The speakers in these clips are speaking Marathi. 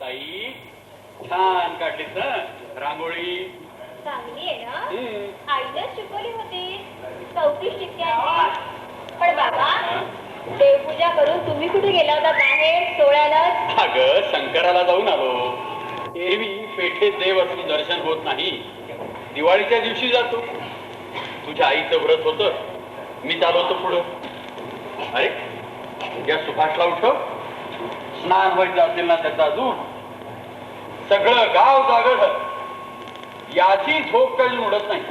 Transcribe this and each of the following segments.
ताई छान काढलीस ना रांगोळी. चांगली आहे ना. आईला शिकवली होती 34 टिक्क्यांची. पण बाबा देवपूजा करून तुम्ही कुठे गेला होता बाहेर सोहळ्यालाच? अगं शंकराला जाऊन आलो. एरवी पेठेत देव असून दर्शन होत नाही. दिवाळीच्या दिवशी जातो. तुझ्या आईचं व्रत होतं, मी चालवतो होतो पुढं. अरे या सुभाषला उठव. स्नान व्हायचं असेल ना त्याचा अजून. सगळं गाव जागं. याची झोप काही उडत नाही.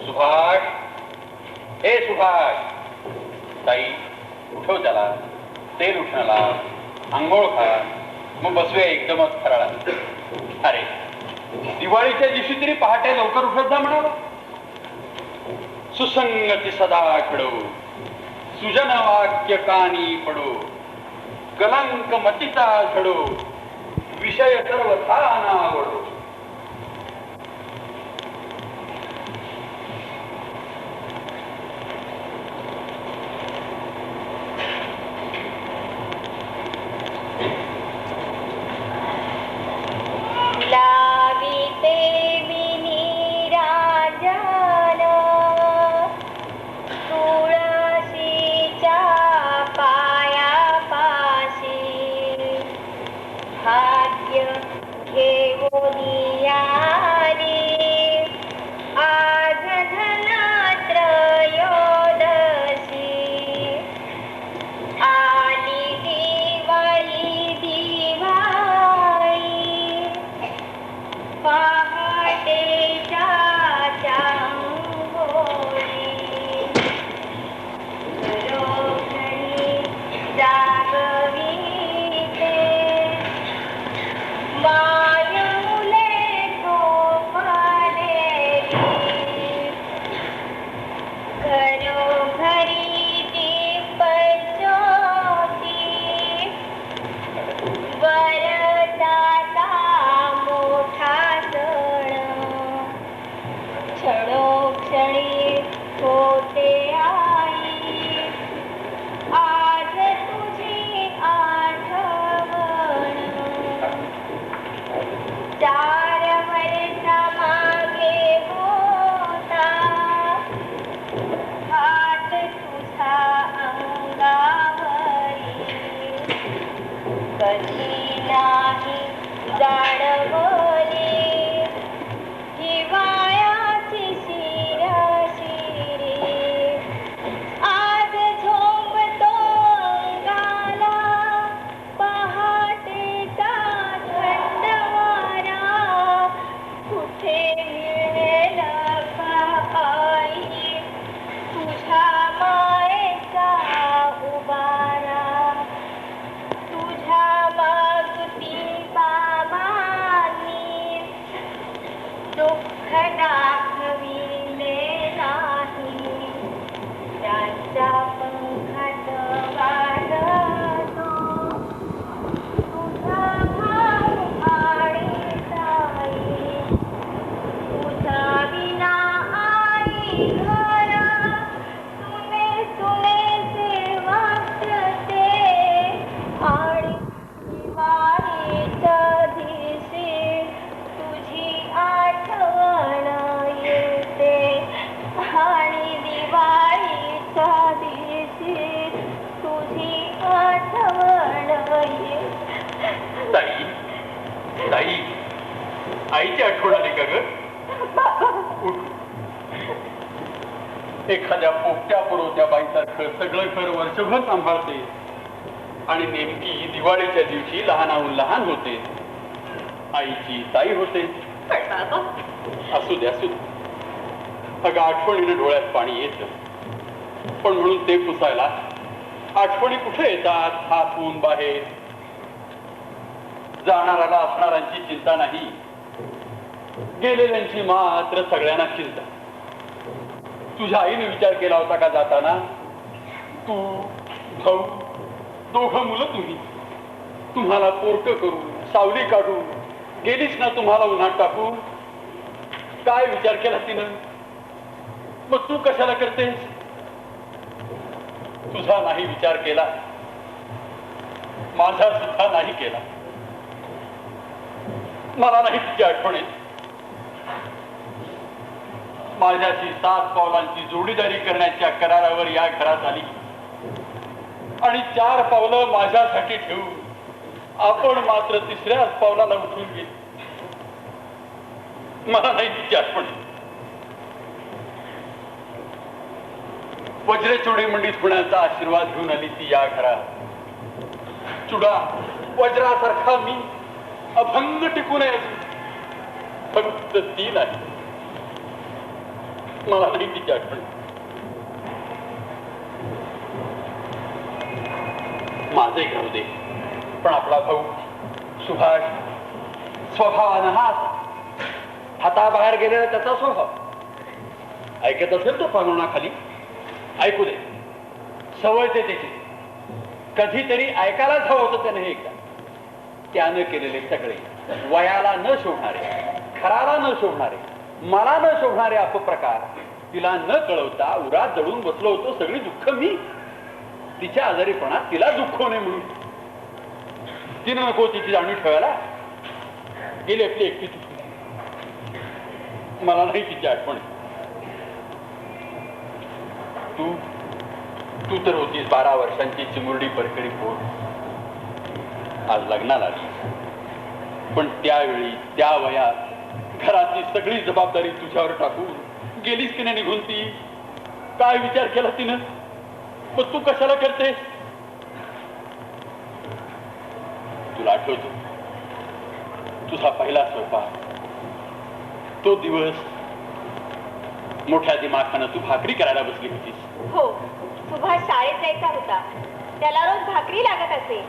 सुभाष, हे सुभाष. ताई उठव त्याला. तेल उठणाला, आंघोळ खा, मग बसूया एकदमच फराळा. अरे दिवाळीच्या दिवशी तरी पहाटे लवकर उठत जा म्हणावं. सुसंगती सदा खडो, सुजन वाक्य कानी पडो, कलंक मतीचा झडो, विषय सर्वथा नावडो. आईची आठवण आली का ग? एखाद्या पोपट्या पुरवत्या बाईसारखं सगळं घर वर्षभर सांभाळते आणि नेमकी दिवाळीच्या दिवशी लहानाहून लहान होते. आईची ताई होते. असू दे असू दे. अगं आठवणीनं डोळ्यात पाणी येत, पण म्हणून ते पुसायला आठवणी कुठे येतात? आतून बाहेर. जाणाऱ्याला असणाऱ्यांची चिंता नाही, गेलेल्यांची मात्र सगळ्यांना चिंता. तुझ्या आईने विचार केला होता का जाताना? तू भाऊ दोघं मुलं तुम्हाला पोरकं करून सावली काढून गेलीस ना तुम्हाला उन्हात टाकून. काय विचार केला तिनं? मग तू कशाला करतेस? तुझा नाही विचार केला, माझा सुद्धा नाही केला. मला नाही तिची आठवण येत. माझ्याशी 7 पावलांची जोडीदारी करण्याच्या करारावर या घरात आली आणि 4 पावलं माझ्यासाठी ठेवून आपण मात्र 3ऱ्याच पावलाला उठून गेली. मला नाही तिची आठवण. वज्रे चुडे मंडित होण्याचा आशीर्वाद घेऊन आली ती या घरात. चुडा वज्रासारखा मी अभंग टिकून आहे. फक्त ती नाही. मला नाही तिची आठवण. माझे घडू दे, पण आपला भाऊ सुभाष स्वभावानं हा हाताबाहेर गेलेला त्याचा स्वभाव. ऐकत असेल तो पांगुणाखाली, ऐकू दे. सवय ते त्याची. कधीतरी ऐकायलाच हवं होतं त्याने. एकदा त्यानं केलेले सगळे वयाला न शोभणारे, खराला न शोभणारे, मला न शोभणारे अपप्रकार तिला न कळवता उरात जळून बसलो होतो. सगळी दुःख मी. तिच्या आजारीपणात तिला दुःख होणे म्हणून तिनं नको तिची जाणीव ठेवायला गेली आपली एकटी चुकली. मला नाही तिची आठवण. तू तू तर होतीस 12 वर्षांची चिमुरडी परकडी पोर. आज लग्नाला आली, पण त्यावेळी त्या वयात घराची सगळी जबाबदारी तुझ्यावर टाकून गेलीस की नाही निघून. ती काय विचार केला तिनं? मग तू कशाला करतेस? तुला आठवतो तुझा पहिला स्वयंपाक, तो दिवस मोठ्या दिमाखानं तू भाकरी करायला बसली होतीस. हो, सुभाष शाळेत जायचा होता. त्याला रोज भाकरी लागत असे.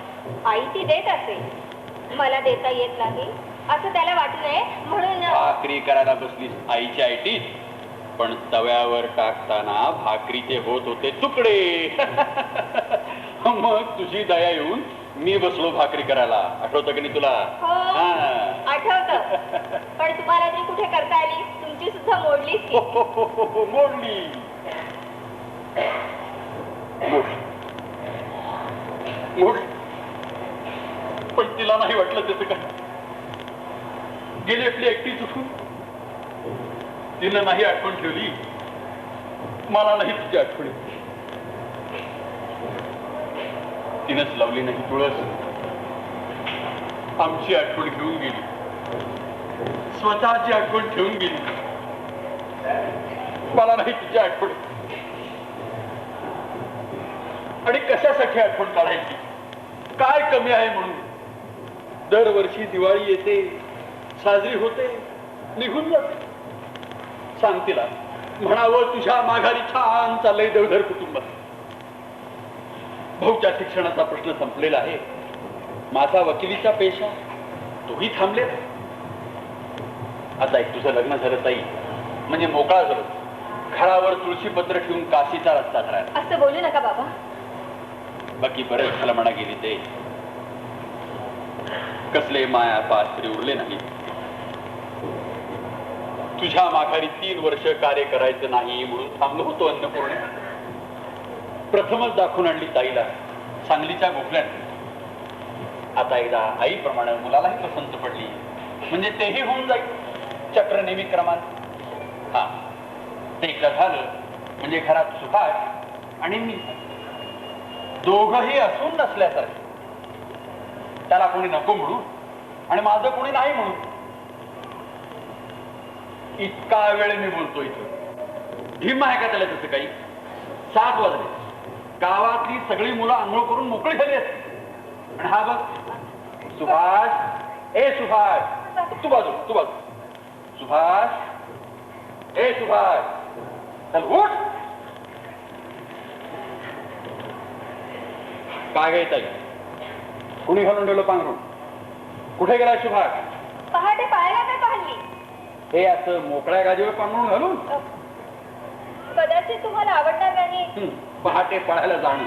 आई ती देत असे. मला देता येत नाही असं त्याला वाटू नये म्हणून भाकरी करायला बसलीस आईच्या आयटीत, पण तव्यावर टाकताना भाकरीचे होत होते तुकडे. मग तुझी दया येऊन मी बसलो भाकरी करायला. आठवतं की नाही तुला? हो, आठवतं. पण तुम्हाला ती कुठे करता आली? तुमची सुद्धा मोडलीच की. मोडली. पण तिला नाही वाटलं त्याचं काय. गेली आपली एकटी चुकून. तिनं नाही आठवण ठेवली. मला नाही तिची आठवण. तिनंच लावली नाही तुळस. आमची आठवण घेऊन गेली. स्वतःची आठवण ठेवून गेली. मला नाही तिची आठवण. आणि कशासाठी आठवण काढायची? काय कमी आहे म्हणून? दरवर्षी दिवाळी येते, साजरी होते, निघून जाते. सांग तिला, म्हणावं तुझ्या माघारी छान चाललंय देवधर कुटुंबात. भाऊच्या शिक्षणाचा प्रश्न संपलेला आहे. माझा वकिलीचा पेशा तोही थांबलेला. आता एक तुझं लग्न झालं ताई म्हणजे मोकळा झालं. घरावर तुळशीपत्र ठेवून काशीचा रस्ता करायला. असं बोलू नका बाबा. बाकी बरेच झालं म्हणा गेली ते. कसले माया पास्त्री उरले नाही. तुझ्या माघारी 3 वर्ष कार्य करायचं नाही म्हणून थांबलो होतो अन्नपूर्ण. प्रथमच दाखवून आणली ताईला सांगलीच्या गोखल्याने. आता एकदा आईप्रमाणे मुलालाही पसंत पडली म्हणजे तेही होऊन जाईल चक्र नेहमी क्रमात. हा, ते एकदा झालं म्हणजे घरात सुभाष आणि मी दोघंही असून नसल्यासारखे. त्याला कोणी नको म्हणू आणि माझं कोणी नाही म्हणू. इतका वेळ मी बोलतो इथं. भीम आहे का त्याला तसं काही? 7 वाजले. गावातली सगळी मुलं आंघोळ करून मोकळी झाली असते. आणि हा बघ सुभाष. ए सुभाष, तू बाजू तू बाजू. सुभाष, ए सुभाष, चल उठ. काय घ्यायचं आहे? कुणी घालून ठेवलं पांघरून? कुठे गेलाय सुभाष? पहाटे पाहायला काय पाहिली? हे असं मोकळ्या गादीवर पांघरून घालून? कदाचित तुम्हाला आवडणार नाही. पहाटे पळायला जाणं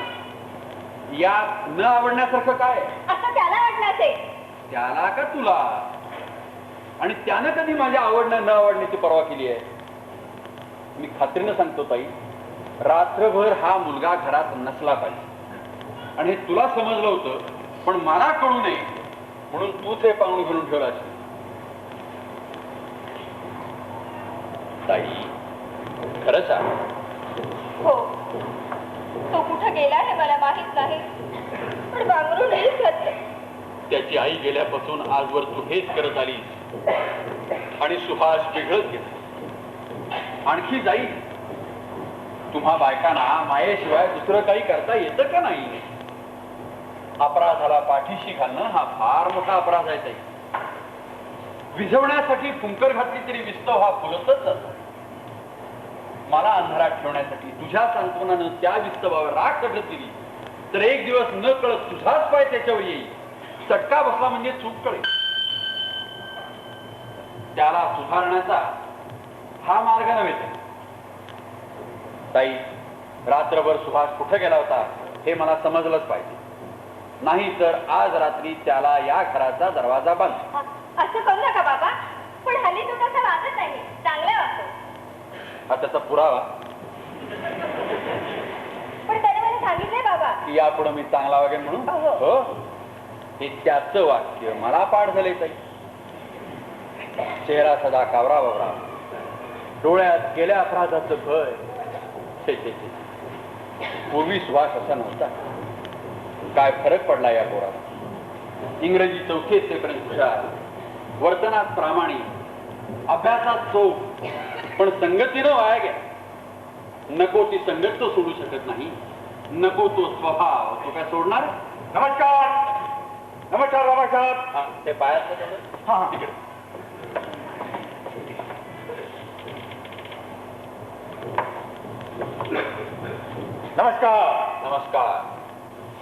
या न आवडण्यासारखं काय? असं त्याला वाटलं असेल. त्याला का तुला? आणि त्यानं कधी माझ्या आवडणं न आवडण्याची पर्वा केली आहे? मी खात्रीनं सांगतो ताई, रात्रभर हा मुलगा घरात नसला पाहिजे. आणि हे तुला समजलं होतं पण मला कळू नये म्हणून तूच हे पांघरून घालून ठेवला. ताई खरंच आहे. हो, तो कुठं गेला हे मला माहित नाही, पण बांगरूनही सत्य. त्याची आई गेल्यापासून आजवर तू हेच करत आलीस आणि सुहास बिघडत गेला. आणखी जाईल. तुम्हा बायकांना मायेशिवाय दुसरं काही करता येतं का नाही? अपराधाला पाठीशी घालणं हा फार मोठा अपराध आहे ताई. विझवण्यासाठी फुंकर घातली तरी विस्तव हा फुलतच जातो. मला अंधारात ठेवण्यासाठी तुझ्या सांत्वनानं त्या विस्तवावर राख कढत दिली तर एक दिवस न कळत तुझाच पाय त्याच्यावर येईल. चटका बसला म्हणजे चूक कळेल. त्याला सुधारण्याचा हा मार्ग नव्हे ताई. रात्रभर सुहास कुठे गेला होता हे मला समजलंच पाहिजे. नाही तर आज रात्री त्याला या घराचा दरवाजा बंद. असं करू नका बाबा, पण हल्ली तो तसा वागत नाही, चांगला वागतो. हा त्याचा पुरावा. पण त्याने मला सांगितलंय बाबा की यापुढे मी चांगला वागेन म्हणून. हो. हो, हे त्याचं वाक्य मला पाठ झाले ताई. चेहरा सदा कावरा बावरा, डोळ्यात गेल्या अपराधाचं भय. पूर्वी सुहास असा नव्हता. काय फरक पडला या पोराला. इंग्रजी चौथीत तेपर्यंत हुशार, वर्तनात प्रामाणिक, अभ्यासात चोख, पण संगतीनं वाया गेला. नको ती संगत तो सोडू शकत नाही. नको तो स्वभाव तो काय सोडणार? नमस्कार नमस्कार नमस्कार. हा, ते पायात तिकडे. नमस्कार. नमस्कार.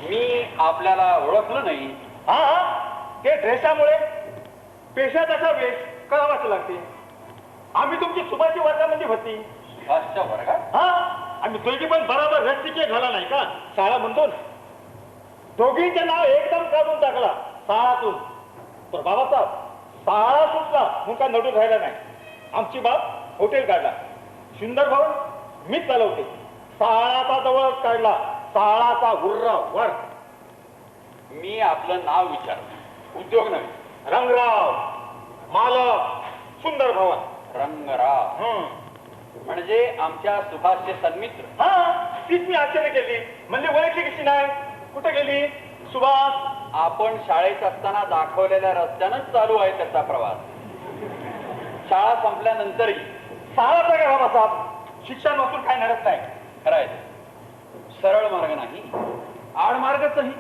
मी आपल्याला ओळखलं नाही. हा, ते ड्रेसामुळे पेशा त्याचा वेश करावाच लागते. आम्ही तुमची सुभाषी वर्गामध्ये होती. सुहासच्या वर्गात? हा, आम्ही दोघी पण बरोबर रस्तिके झाला नाही का शाळा म्हणतो. दोघींचे नाव एकदम काढून टाकला शाळातून. तर बाबासाहेब शाळा सुटला म्हणून काय नडून राहिला नाही. आमची बाप हॉटेल काढला. सुंदर भवन मीच चालवते. शाळाचा जवळच काढला. शाळाचा हुर्रा वर. मी आपलं नाव विचारलं, उद्योग नव्हे. रंगराव मालक सुंदर भवन. रंगराव म्हणजे आमच्या सुभाषचे सन्मित्र. हा, तीच मी आश्चर्य केली. म्हणजे ओळखली कशी नाही? कुठे गेली सुभाष? आपण शाळेत असताना दाखवलेल्या रस्त्यानंच चालू आहे त्याचा प्रवास. शाळा संपल्यानंतरही. शाळाचा काय बाबासाहेब, शिक्षण वाचून काय नडत नाही. खरंय, सरळ मार्ग नाही, आड मार्गचही.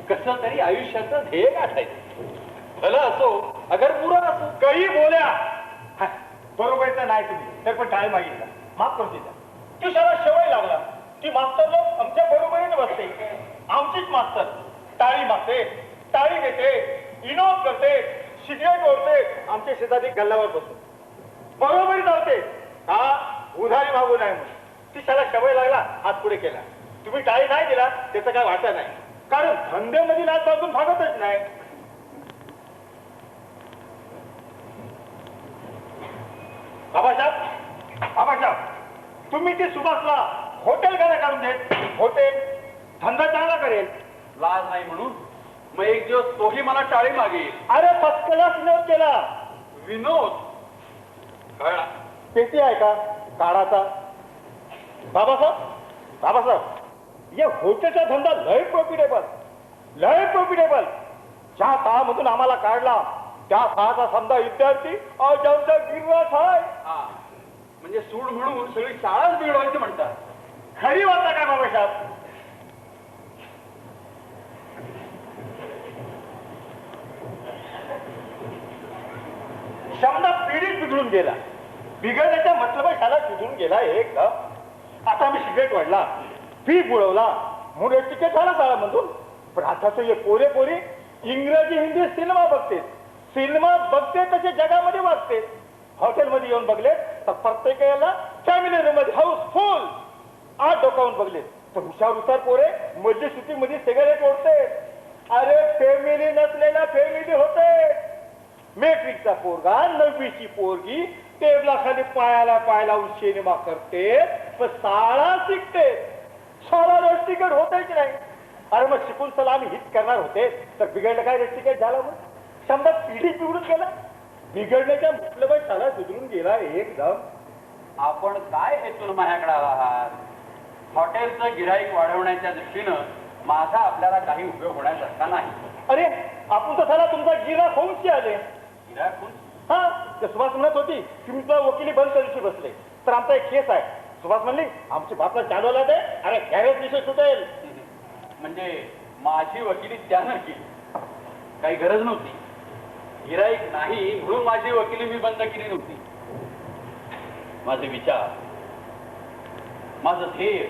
कसं तरी आयुष्याचं ध्येय गाठायचं. भलं असो अगर पुरं असो. काही बोल्या बरोबर तर नाही तुम्ही, तर पण टाळी मागितला माफ करून दिला. ती शाळा शेवय लागला. ती मास्तर लोक आमच्या बरोबरीने बसते. आमचीच मास्तर टाळी मागते, टाळी देते, विनोद करते, सिगरेट ओढते. आमच्या शेजारी गल्ल्यावर बसतो बरोबरी धावते. हा, उधारी मागू नाही म्हणून. ती शाळा शेवय लागला, हात पुढे केला. तुम्ही टाळी नाही दिला त्याचं काय वाटत नाही, कारण धंद्यामध्ये लाच बाजून भागतच नाही. बाबासाहेब तुम्ही ती सुभाषला हॉटेल काय काढून देत? हॉटेल धंदा चांगला करेल. लाज नाही म्हणून मग एक दिवस तोही मला टाळी मागेल. अरे पत्कलाच विनोद केला. विनोद कळला. पेटी आहे का काळाचा? बाबासाहेब या हॉटेलचा धंदा लय प्रॉफिटेबल, लय प्रॉफिटेबल. ज्या काळामधून आम्हाला काढला त्या काळाचा समजा विद्यार्थी आज आमचा गिरवास आहे. हा, म्हणजे सूड म्हणून सगळी शाळाच बिघडवायची म्हणतात. खरी वाटतं काय बाबासाहेब? समजा पिढीत बिघडून गेला. बिघडण्याच्या मतलब शाळा सुधरून गेला एकदम. आता मी सिगरेट वाढला, फी बुडवला म्हणून तिकीट झाला शाळा म्हणून. पण आता तो हे पोरे पोरी इंग्रजी हिंदी सिनेमा बघते. सिनेमा बघते तसे जगामध्ये वागते. हॉटेलमध्ये येऊन बघले तर प्रत्येक याला फॅमिली रूम मध्ये हाऊसफुल. आठ डोकावून बघले तर हुशार पोरे मधली सुट्टीमध्ये सिगारेट ओढते. अरे फॅमिली नसलेला फॅमिली होते. मॅट्रिकचा पोरगा, 9वीची पोरगी टेबलाखाली पायाला सिनेमा करते, पण शाळा शिकते. शाळा रस्टिकेट होतेच नाही. अरे मग शिकून चला आम्ही हिट करणार होते तर बिघडलं काय? रस्टिकेट झाला मग. समजा पिढी बिघडून गेला. बिघडण्याच्या मतलब शाळा सुधरून गेला एकदम. आपण काय हेतून माझ्याकडे आहात? हॉटेलचं गिराईक वाढवण्याच्या दृष्टीनं माझा आपल्याला काही उपयोग होण्यासारखा नाही. अरे आपण तर झाला तुमचा गिरा होऊनची आले. गिराईक कोण? हा ते सुभाष म्हणत होती की मी तुला वकिली बंद करूशी बसले तर आमचा एक केस आहे. सुभाष म्हणली आमची बापला चालवला दे अरे गॅरेज विषय सुटेल. म्हणजे माझी वकिली त्यानं केली, काही गरज नव्हती. गिराईक नाही म्हणून माझी वकिली मी बंद केली नव्हती. माझे विचार, माझं ध्येय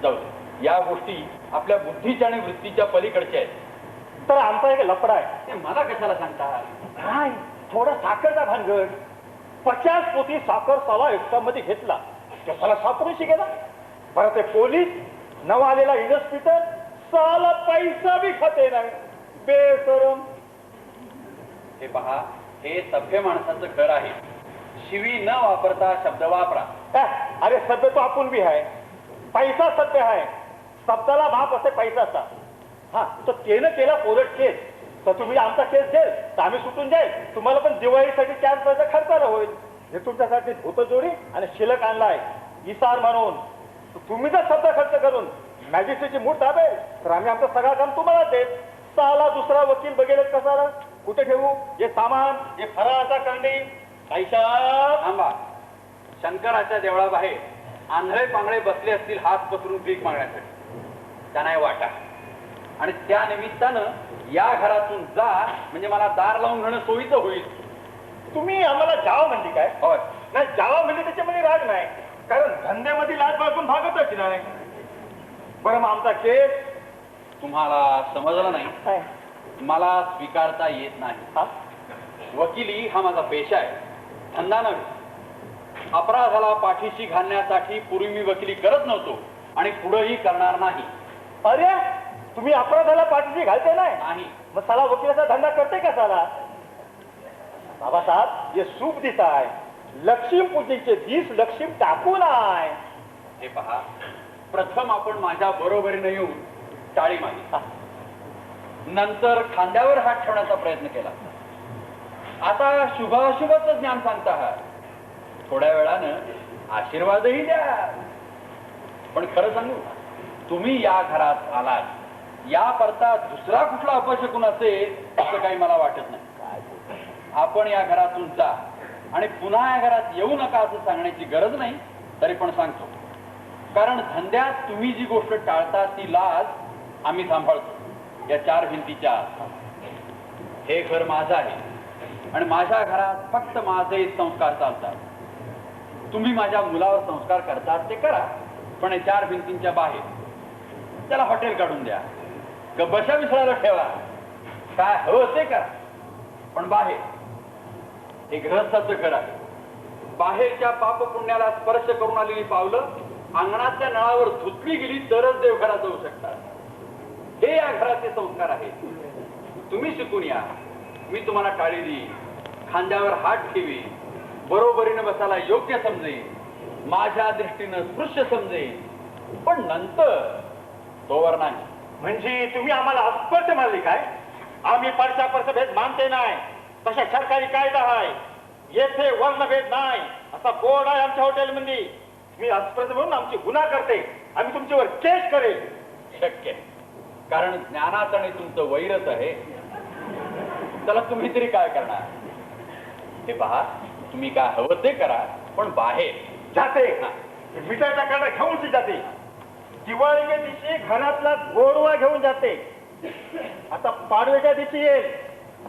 जाऊ दे. या गोष्टी आपल्या बुद्धीच्या आणि वृत्तीच्या पलीकडच्या आहेत. तर आमचा एक लफडा आहे. ते मला कशाला सांगता? नाही थोडा साखरचा भानगड. 50 पोती साखर साला एक्स्ट्रामध्ये घेतला तो साला सापडूशी गेला. बरं ते पोलीस नवा आलेला इन्स्पेक्टर साला पैसा बी खाते नाही बेसरम. हे पहा, हे सभ्य माणसाचं घर आहे. शिवी न वापरता शब्द वापरा. अरे सभ्य तो आपण बी आहे. पैसा सभ्य आहे. शब्दाला माप असे पैसाचा. हा तर केलं केला कोर्ट केस तर तुम्ही आमचा केस घेल तर आम्ही सुटून जाईल. तुम्हाला पण दिवाळीसाठी 4 पैसा खर्चाला होईल. हे तुमच्यासाठी धोतजोडी आणि शिलक आणलाय इसार म्हणून. तुम्ही जर शब्द खर्च करून मॅजिस्ट्रेटची मूठ दाबेल तर आम्ही आमचं सगळं काम तुम्हाला देत. साला दुसरा वकील बघेल कसाला कुठे ठेवू हे सामान हे फराळाचा कंडी पैसा. थांबा. शंकराच्या देवळाबाहेर आंधळे पांगळे बसले असतील हात पसरून भीक मागण्यासाठी. त्यांना वाटा आणि त्या निमित्तानं या घरातून जा म्हणजे मला दार लावून घेणं सोयीचं होईल. तुम्ही आम्हाला जावं म्हणजे काय? होय. नाही जावा म्हणजे त्याच्यामध्ये राग नाही कारण धंद्यामध्ये लाज बाळगून भागतच नाही. बरं मग आमचा केस तुम्हाला समजलं नाही. काय? मला स्वीकारता येत नाही. हा? वकिली हा माझा पेशा आहे, धंदा नव्हे. अपराधाला पाठीशी घालण्यासाठी पूर्वी मी वकिली करत नव्हतो आणि पुढेही करणार नाही. अरे तुम्ही अपराधाला पाठीशी घालते नाही नाही. मग साला वकिलाचा धंदा करते का साला? बाबासाहेब हे शुभ दिस आहे. लक्ष्मी पूजेचे दिस लक्ष्मी टाकून आहे. हे पहा, प्रथम आपण माझ्या बरोबरीने येऊन टाळी मारली, नंतर खांद्यावर हात ठेवण्याचा प्रयत्न केला. आता शुभाशुभाचं ज्ञान सांगता आहात. थोड्या वेळानं आशीर्वादही द्या. पण खरं सांगू, तुम्ही या घरात आलात या परता दुसरा कुठला अपशकुन असेल असं काही मला वाटत नाही. आपण या घरातून जा आणि पुन्हा या घरात येऊ नका असं सांगण्याची गरज नाही. तरी पण सांगतो, कारण धंद्यात तुम्ही जी गोष्ट टाळता ती लाज आम्ही सांभाळतो या 4 भिंतीच्या आत. हे घर माझं आहे आणि माझ्या घरात फक्त माझे संस्कार चालतात. तुम्ही माझ्या मुलावर संस्कार करतात ते करा, पण 4 भिंतींच्या बाहेर त्याला हॉटेल काढून द्या, बशा विसरायला ठेवा, काय हवं ते करा, पण बाहेर हे गृहस्थाचं घर आहे. बाहेरच्या पाप पुण्याला स्पर्श करून आलेली पावलं अंगणातल्या नळावर धुतली गेली तरच देवघरात जाऊ शकतात. हे या घराचे संस्कार आहेत. तुम्ही शिकून या. मी तुम्हाला टाळी देईन, खांद्यावर हात ठेवी, बरोबरीने बसायला योग्य समजेन, माझ्या दृष्टीनं स्पृश्य समजेन, पण नंतर तोवर नाही. म्हणजे तुम्ही आम्हाला अस्पर्श मारली काय? आम्ही परशा भेद मानते नाही. तशा सरकारी कायदा आहे, येथे वर्णभेद नाही असा बोर्ड आहे आमच्या हॉटेलमध्ये. मी अस्पर्श म्हणून आमची गुन्हा करते, आम्ही तुमच्यावर केस करेल. शक्य आहे, कारण ज्ञानात आणि तुमचं वैरच आहे. त्याला तुम्ही तरी काय करणार? हे पहा, तुम्ही काय हवं ते करा, पण बाहेर जाते मिठाचा काढा घेऊन जाते. दिवाळीच्या दिवशी घरातला गोडवा घेऊन जाते. आता पाडव्याच्या दिवशी येईल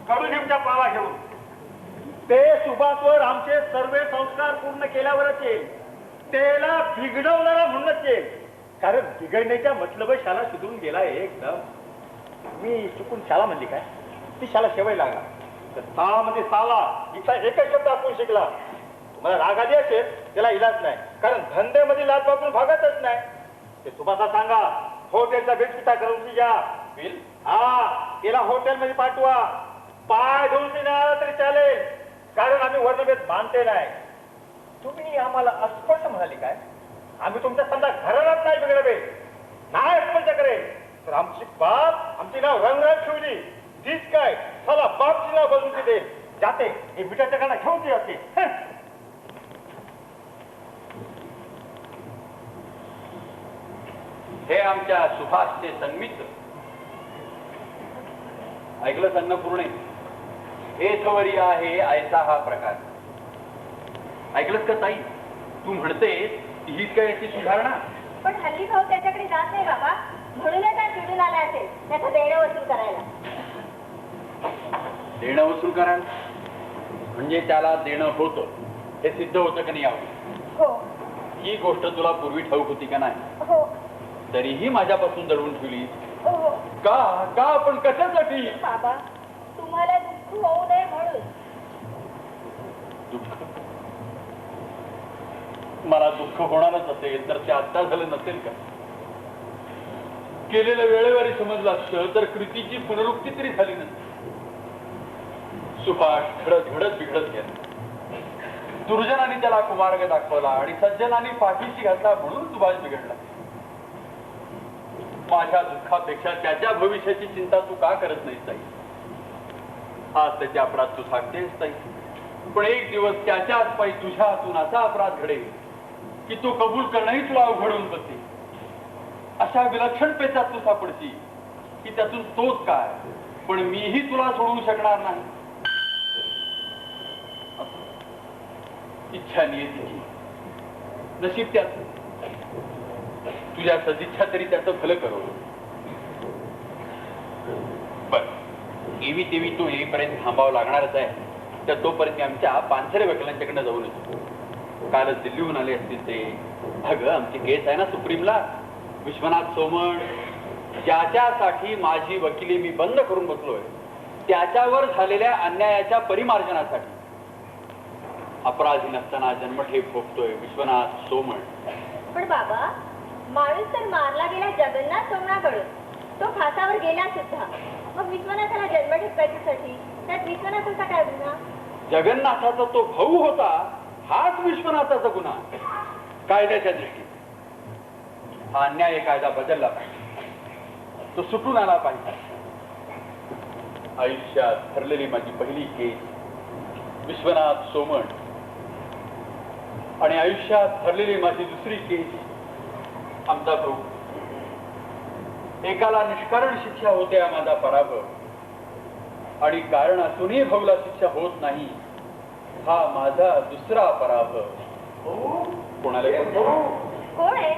कडुलिंबच्या पावा घेऊन. ते सुभाषवर आमचे सर्व संस्कार पूर्ण केल्यावरच येईल. त्याला बिघडवणारा म्हणूनच येईल, कारण बिघडण्याच्या मतलब शाळा सुधरून गेला एकदम. मी चुकून शाळा म्हणली काय? ती शाळा शेवाय लागला तर सा म्हणजे साला इथला एकच शब्द आपण शिकला. मला राग आली असेल त्याला इलाज नाही, कारण धंद्यामध्ये लाज बाबून भागतच नाही. ते सुभाषला सांगा हॉटेलचा बिल पिता करून घ्या. बिल हा त्याला हॉटेलमध्ये पाठवा. पाय धुवून नाही आला तरी चालेल, कारण आम्ही वर्णभेद मानते नाही. तुम्ही आम्हाला अस्पर्श म्हणाले काय? आम्ही तुमच्या समजा घरात नाही बिघडवे नाही अस्पर्श करेल तर आमची बाप आमची नाव रंगराज ठेवली तीच काय चला बापची नाव बदलून दे. जाते हे मिठाच्या काना घेऊन जाते. हे आमच्या सुभाषचे सन्मित्र. ऐकलं अन्नपूर्णे, हेथवरी आहे ऐसा हा प्रकार. ऐकलंस का ताई? तू म्हणतेस हीच काय याची सुधारणा? पण हल्ली भाऊ त्याच्याकडे जात नाही बाबा, म्हणूनच आज चिडून आला असेल त्याचं देणं वसूल करायला. देणं वसूल करायला म्हणजे त्याला देणं होतं हे सिद्ध होतं का नाही यावं? हो ही गोष्ट तुला पूर्वी ठाऊक होती का नाही? हो तरीही माझ्यापासून दडवून ठेवली हो का? का पण कशासाठी? बाबा, तुम्हाला दुःख होऊ नये म्हणून. दुःख? मला दुःख होणारच असेल तर ते आत्ता झालं नसेल का? केलेलं वेळेवारी समजलं असतं तर कृतीची पुनरुक्ती तरी झाली नसती. सुभाष घडत घडत बिघडत गेला. दुर्जनाने त्याला कुमार्ग दाखवला आणि सज्जनाने पाठीशी घातला म्हणून सुभाष बिघडला. माझ्या दुःखापेक्षा त्याच्या भविष्याची चिंता तू का करत नाहीस ताई? आज त्याचे अपराध तू सांगतेस ताई, पण एक दिवस त्याच्याच पायी तुझ्या हातून असा अपराध घडेल की तो कबूल करणंही तुला अवघड होऊन बसते. अशा विलक्षण पेचात तू सापडती की त्यातून तोच काय पण मीही तुला सोडवू शकणार नाही. इच्छा नियतीची नशीब त्यात. तुझ्या सदिच्छा तरी त्याचं भलं करो. बर, एवी तेवी तो येईपर्यंत थांबावं लागणारच आहे. तर तोपर्यंत आमच्या पानसरे वकिलांच्याकडनं जाऊन येतो. कालच दिल्लीहून आले असतील ते. अगं आमची केस आहे ना सुप्रीमला, विश्वनाथ सोमण, ज्याच्यासाठी माझी वकिली मी बंद करून बसलोय त्याच्यावर झालेल्या अन्यायाच्या परिमार्जनासाठी. अपराधी नसताना जन्मठेप भोगतोय विश्वनाथ सोमण. पण बाबा, माणूस तर मारला गेला जगन्नाथ सोमणाकडून. तो फासावर गेला सुद्धा. मग विश्वनाथाला जन्मठेप कशासाठी? त्यात विश्वनाथाचा काय गुन्हा? जगन्नाथाचा तो भाऊ होता हाच विश्वनाथाचा गुन्हा. कायद्याच्या दृष्टीने हा अन्याय कायदा बदलला पाहिजे. तो सुटून आला पाहिजे. आयुष्यात ठरलेली माझी पहिली केस विश्वनाथ सोमण आणि आयुष्यात ठरलेली माझी दुसरी केस आमचा भाऊ. एकाला निष्कारण शिक्षा होते माझा पराभव आणि कारण असूनही भाऊला शिक्षा होत नाही हा माझा दुसरा पराभव. कोणाला कोण आहे?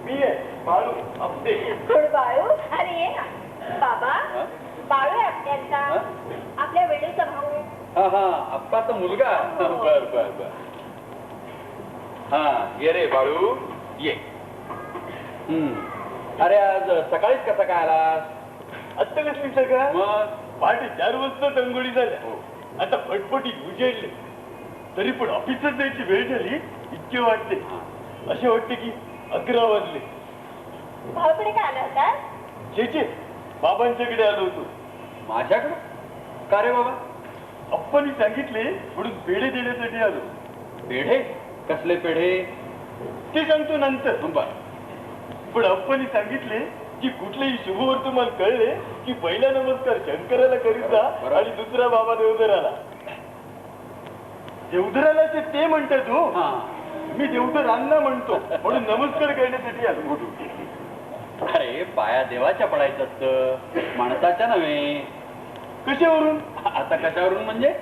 मी आहे बाळू आपटे. कोण बाळू? अरे ये ना बाबा. बाळू आहे आपल्याचा, आपल्या वेडूचा भाऊ. हा हा, आप्पाचा मुलगा. बर बर बर. हा ये रे बाळू ये. अरे आज सकाळीच कसा काय आलास? आत्ता कसली सगळं? मग पहाटे 4 वाजता तंगोळी झाल्या. आता फटफटी उजेडले तरी पण ऑफिसच जायची वेळ झाली इतके वाटते. असे वाटते की 11 वाजले. भाऊकडे का आला होता? जे बाबांच्याकडे आलो होतो. माझ्याकडे का रे बाबा? अप्पांनी सांगितले म्हणून पेढे देण्यासाठी आलो. पेढे? कसले पेढे? ते सांगतो नंतर. पण अप्पांनी सांगितले की कुठलेही शुभवर्तमान कळले की पहिला नमस्कार शंकराला करीत जा आणि दुसरा बाबा देवधराला. देवधराला ते म्हणतात हो. मी देवधरांना म्हणतो म्हणून नमस्कार करण्यासाठी आलो. अरे पाया देवाच्या पडायचं असतं माणसाच्या नव्हे. कशावरून? आता कशावरून म्हणजे?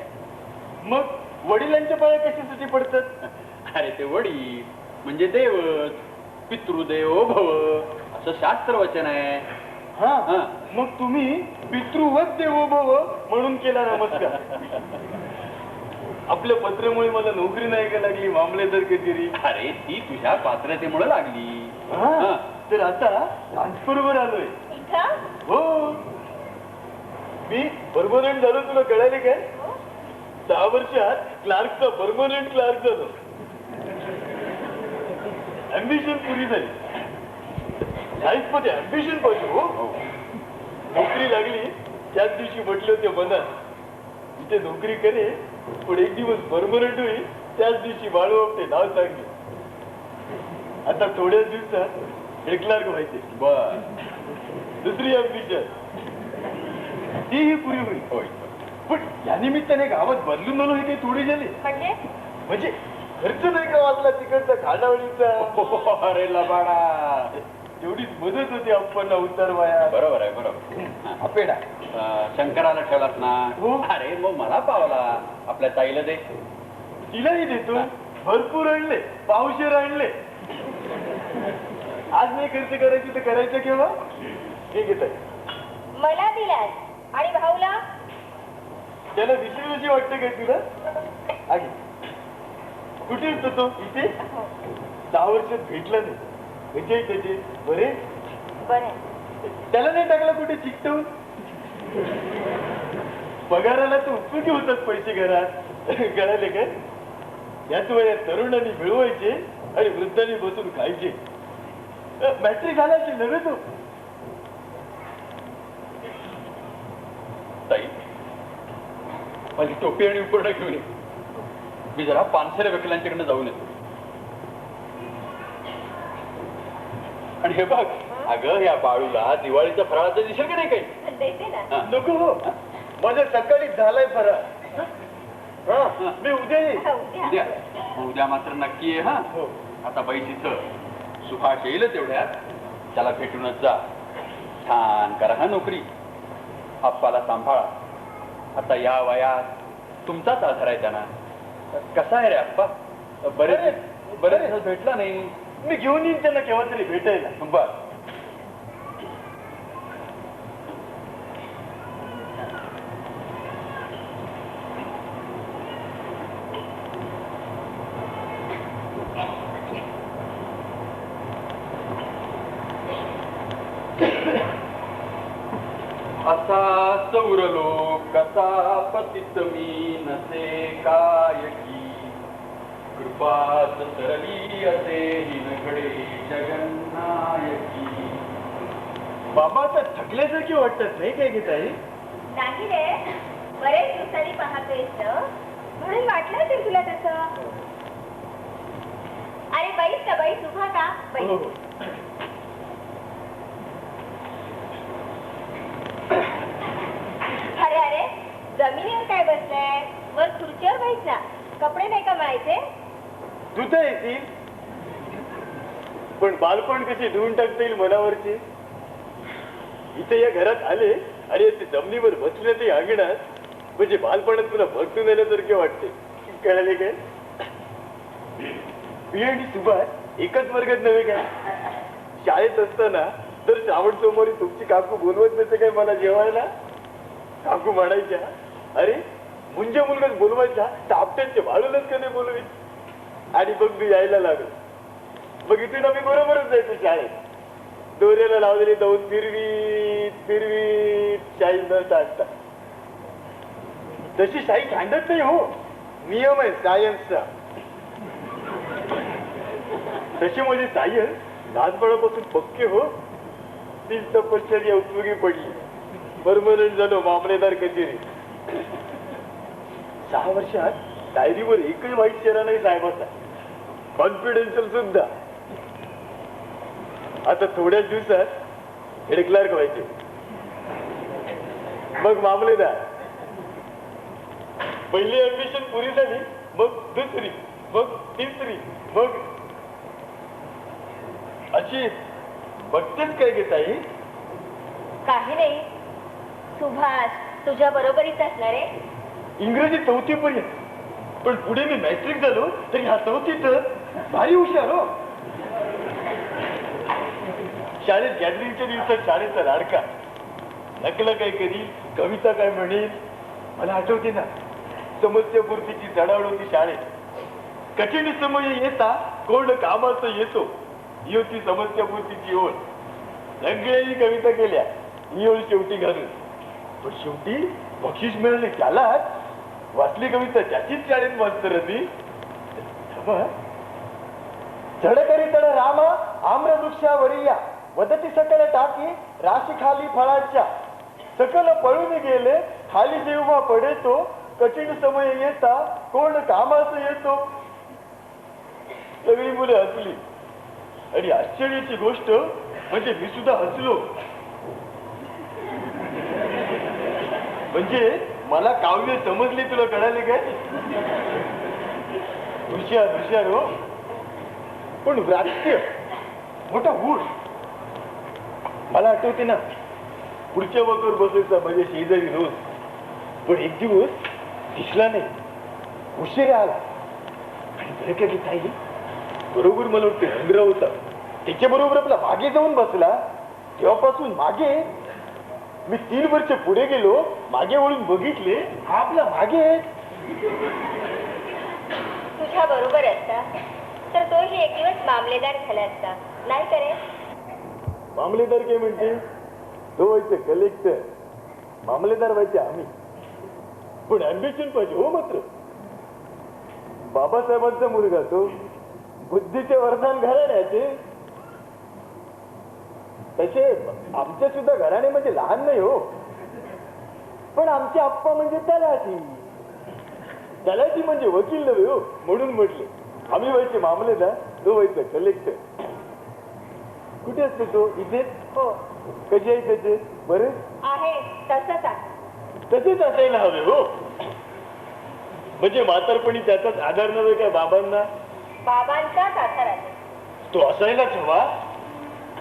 मग वडिलांच्या पाया कशासाठी पडतात? अरे ते वडील म्हणजे देवच. पितृदेवो भव असं शास्त्र वचन आहे. हा, मग तुम्ही पितृवत देवो भव म्हणून केला नमस्कार. आपल्या पत्रामुळे मला नोकरी नाही का लागली मामलेदार कचेरी? अरे ती तुझ्या पात्रतेमुळे लागली. तर आता ट्रान्सफरवर आलोय. हो, मी परमनंट झालो. तुला कळाले काय? 6 वर्षात क्लार्कचा परमनंट क्लार्क झालो. अम्बिशन पुरी झाली. लाईफ मध्ये अम्बिशन पाहिजे हो. नोकरी लागली त्याच दिवशी म्हटलं होते मनात इथे नोकरी करे पण एक दिवस परमनंट होईल. त्याच दिवशी बाळू आपटे नाव सांगले. आता थोड्याच दिवसात हेड क्लार्क व्हायचे. बर. दुसरी अम्बिशन तीही पुरी होईल. होय. पण या निमित्ताने गावात बदलून आलो हे काही थोडी झाली. म्हणजे खर्च नाही का वाचला तिकडचा खानावळीचा? अरे लबाडा, तेवढीच मदत होती आपण उतर वया. बरोबर आहे बरोबर. अपेडा शंकराला ठेवलास ना. हो. अरे मग मला पावला. आपल्या ताईला दे. तिलाही देतो. भरपूर आणले, पावशेर आणले. आज नाही खर्च करायची तर करायचं केव्हा? हे घेत आहे. मला दिलास आणि भाऊला? त्याला विसरूची वाटतं काय तुला? आहे कुठे होतो तो? इथे 10 वर्षात भेटला नाही. म्हणजे त्याचे बरे बरं. त्याला नाही टाकला कुठे चिकटवून. पगाराला तर उपयोगी होतात पैसे घरात. कळाले काय? याच वयात तरुणांनी मिळवायचे आणि वृद्धांनी बसून खायचे. मॅट्रिक झाला की नव्हे तो. ताई माझी टोपी आणि उपर्ण घेऊन ये. मी जरा पानसरे वकिलांच्याकडे जाऊन येतो. आणि हे बघ अगं या बाळूला दिवाळीचा फराळाचं दिसेल का नाही काही? देते ना. हा. नको हो. माझ्या सकाळी झालाय फराळ. हा मी उद्या येईन. उद्या उद्या मात्र नक्की आहे. हा हो. आता बैस इथं. सुभाष येईल तेवढ्यात. त्याला भेटूनच जा. छान करा हा नोकरी. आप्पाला सांभाळा. आता या वयात तुमचाच आधार आहे त्यांना. कसा आहे रे आप्पा? बरेच दिवस भेटला नाही. मी घेऊन येईन त्यांना केव्हा तरी भेटायला. बर. असा सौरलो कसा पतित मी नसे कायकी कृपात सरली असे हिनकडे जगन्नायकी. बाबा तर थकल्यासारखी वाटतात नाही काय घेत आहे? नाही रे, बरेच दिवसांनी पाहतोयस ना, म्हणून वाटलं असेल तुला तसं. अरे बैस का बैस, उभा का हो. बैस. अरे अरे जमिनीवर काय बसलाय? वर खुर्चीवर बैस ना. कपडे नाही का मळायचे? तू तर येतील पण बालपण कशी धुवून टाकता येईल मनावरची. इथे या घरात आले आणि ते जमिनीवर बसले ते अंगणात म्हणजे बालपणात तुला भरतून येण्यासारखे वाटते. कळाले काय? मी आणि सुभाष एकच वर्गात नव्हे काय? शाळेत असताना तर श्रावण सोमवारी तुमची काकू बोलवत नसे काय मला जेवायला? काकू म्हणायच्या अरे मुंजा मुलगाच बोलवायचा तर आपट्यांचे भाडूनच कधी बोलवी. आणि मग मी यायला लागलो. मग इथून आम्ही बरोबरच जायचो शाळेत. दोऱ्याला लावलेली जाऊन फिरवीत फिरवीत शाही न सांडता. तशी शाही सांडत नाही हो. नियम आहे सायन्सचा. तशी माझी सायन्स लहानपणापासून पक्के हो. तीच तपश्चर्या उपयोगी पडली. परमनंट झालो मामलेदार कचेरी. 6 वर्षात डायरीवर एकही वाईट चेहरा नाही साहेबाचा. कॉन्फिडेन्शियल सुद्धा. आता थोड्याच दिवसात हेड क्लार्क व्हायचे. मग मामलेदार. पहिली ऍडमिशन पुरी झाली, मग दुसरी, मग तिसरी, मग अशी बघतेच काय घेत आई? काही नाही. सुभाष तुझ्या बरोबरीच असणार आहे. इंग्रजी 4थी पर्यंत. पण पुढे मी मॅट्रिक झालो तरी ह्या 4थीत भारी हुशार हो. शाळेत गॅदरिंगच्या दिवसात शाळेचा लाडका. नकला काय करी, कविता काय म्हणेल. मला आठवते ना, समस्यापूर्तीची चढावड होती शाळेत. कठीण समय येता कोण कामाचं येतो ही होती समस्यापूर्तीची ओळ. सगळ्यांनी कविता केल्या ही ओळ शेवटी घालून. पण शेवटी बक्षीस मिळाले त्यालाच. वाचली कविता त्याचीच शाळेत मास्तर होती. चढकरी तड राम आम्रवृक्षावरिया वदती सकल टाकी राशी खाली फळाच्या. सकल पळून गेले खाली जेव्हा पडेतो कठीण समय येता कोण कामाचं येतो. सगळी मुले हसली. आणि आश्चर्याची गोष्ट म्हणजे मी सुद्धा हसलो. म्हणजे मला काव्य समजले. तुला कळाले काय? हुशार हुशार हो. पण वाक्य मोठा हुश. मला आठवते ना, पुढच्या वकर बसायचा माझ्या शेजारी रोज. पण एक दिवस दिसला नाही, उशिरा आला. आणि बरं का ताई, बरोबर मला वाटतं रंगराव होता, त्याच्याबरोबर आपला मागे जाऊन बसला. तेव्हापासून मागे मी 3 वर्ष पुढे गेलो, मागे वळून बघितले, हा आपला मागे आहे. तुझ्या बरोबर असता तर तोही एक दिवस मामलेदार झाला असता, नाही करे? मामलेदार काय म्हणते? तो व्हायचं कलेक्टर, मामलेदार व्हायचे आम्ही. पण अम्बिशन पाहिजे हो मात्र. बाबासाहेबांचा मुलगा तो, बुद्धीचे वरदान घराण्याचे. तसे आमच्या सुद्धा घराणे म्हणजे लहान नाही हो, पण आमचे आप्पा म्हणजे तलाठी. तलाठी म्हणजे वकील नव्हे हो, म्हणून म्हटले आम्ही व्हायचे मामलेदार, तो व्हायचं कलेक्टर. कुठे असतो तो? इथे. हो. कशी आहे त्याचे? बरं आहे तसंच आहे. तसेच असायला हवे हो. म्हणजे म्हातारपणी त्याचाच आधार नव्हे काय बाबांना? बाबांचाच आधार आहे. तो असायलाच हवा.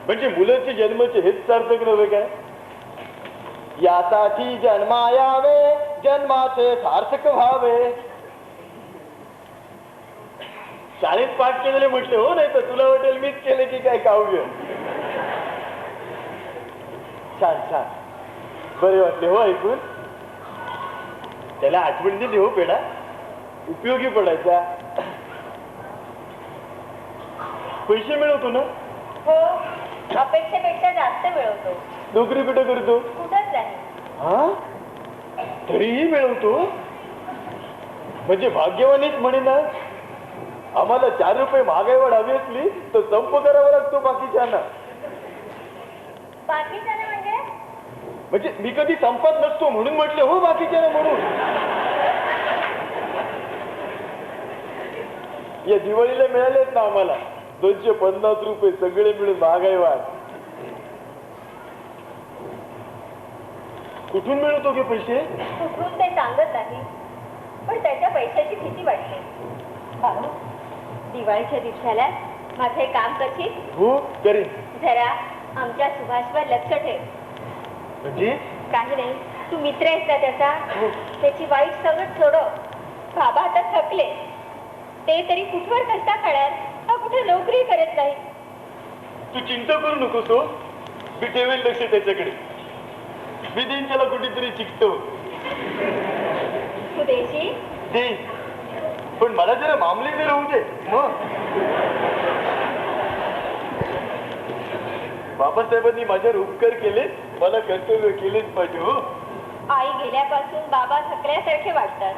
म्हणजे मुलाचे जन्माचे हेच सार्थक नव्हे काय? यासाठी जन्मायावे, जन्माचे सार्थक व्हावे. शाळेत पाठ केलेले म्हटले हो, नाही तर तुला वाटेल मीच केले की काय काव्य. छान छान, बरे वाटले हो ऐकून. त्याला आठवण दिली हो पेडा, उपयोगी पडायचा. पैसे मिळवतो ना? हो, अपेक्षेपेक्षा जास्त मिळवतो. नोकरी कुठे करतो? कुठंच नाही. हा, तरीही मिळवतो. म्हणजे भाग्यवानीच म्हणे ना. आम्हाला 4 रुपये महागाईवर हवी असली तर संप करावा लागतो बाकीच्यांना. बाकीच्यानं म्हणजे मी कधी संपत नसतो म्हणून म्हटले हो बाकीच्यांना म्हणून. या दिवाळीला मिळालेत ना आम्हाला 250 रुपये सगळे मिळून महागाई वाढ. कुठून मिळवतो गे पैसे? कुठून ते सांगत नाही, पण त्याच्या पैशाची भीती वाटते. भाऊ, दिवाळीच्या दिवसाला माझं एक काम करशील? हो करीन. जरा आमच्या सुभाषवर लक्ष ठेव. म्हणजे? काही नाही, तू मित्र आहेस ना त्याचा, त्याची वाईट सवय सोडव. बाबा आता थकले, ते तरी कुठवर कष्टा खाणार, हा कुठे नोकरी करत नाही. तू चिंता करू नकोस हो, मी ठेवेल लक्ष त्याच्याकडे. मी देईन त्याला कुठेतरी चिकटव. तू देशील? देईन, पण मला जरा मामलेदार होऊ दे मग. बाबासाहेबांनी माझ्यावर उपकार केले, मला कर्तव्य केलेच पाहिजे हो. आई गेल्यापासून बाबा थकल्यासारखे वाटतात.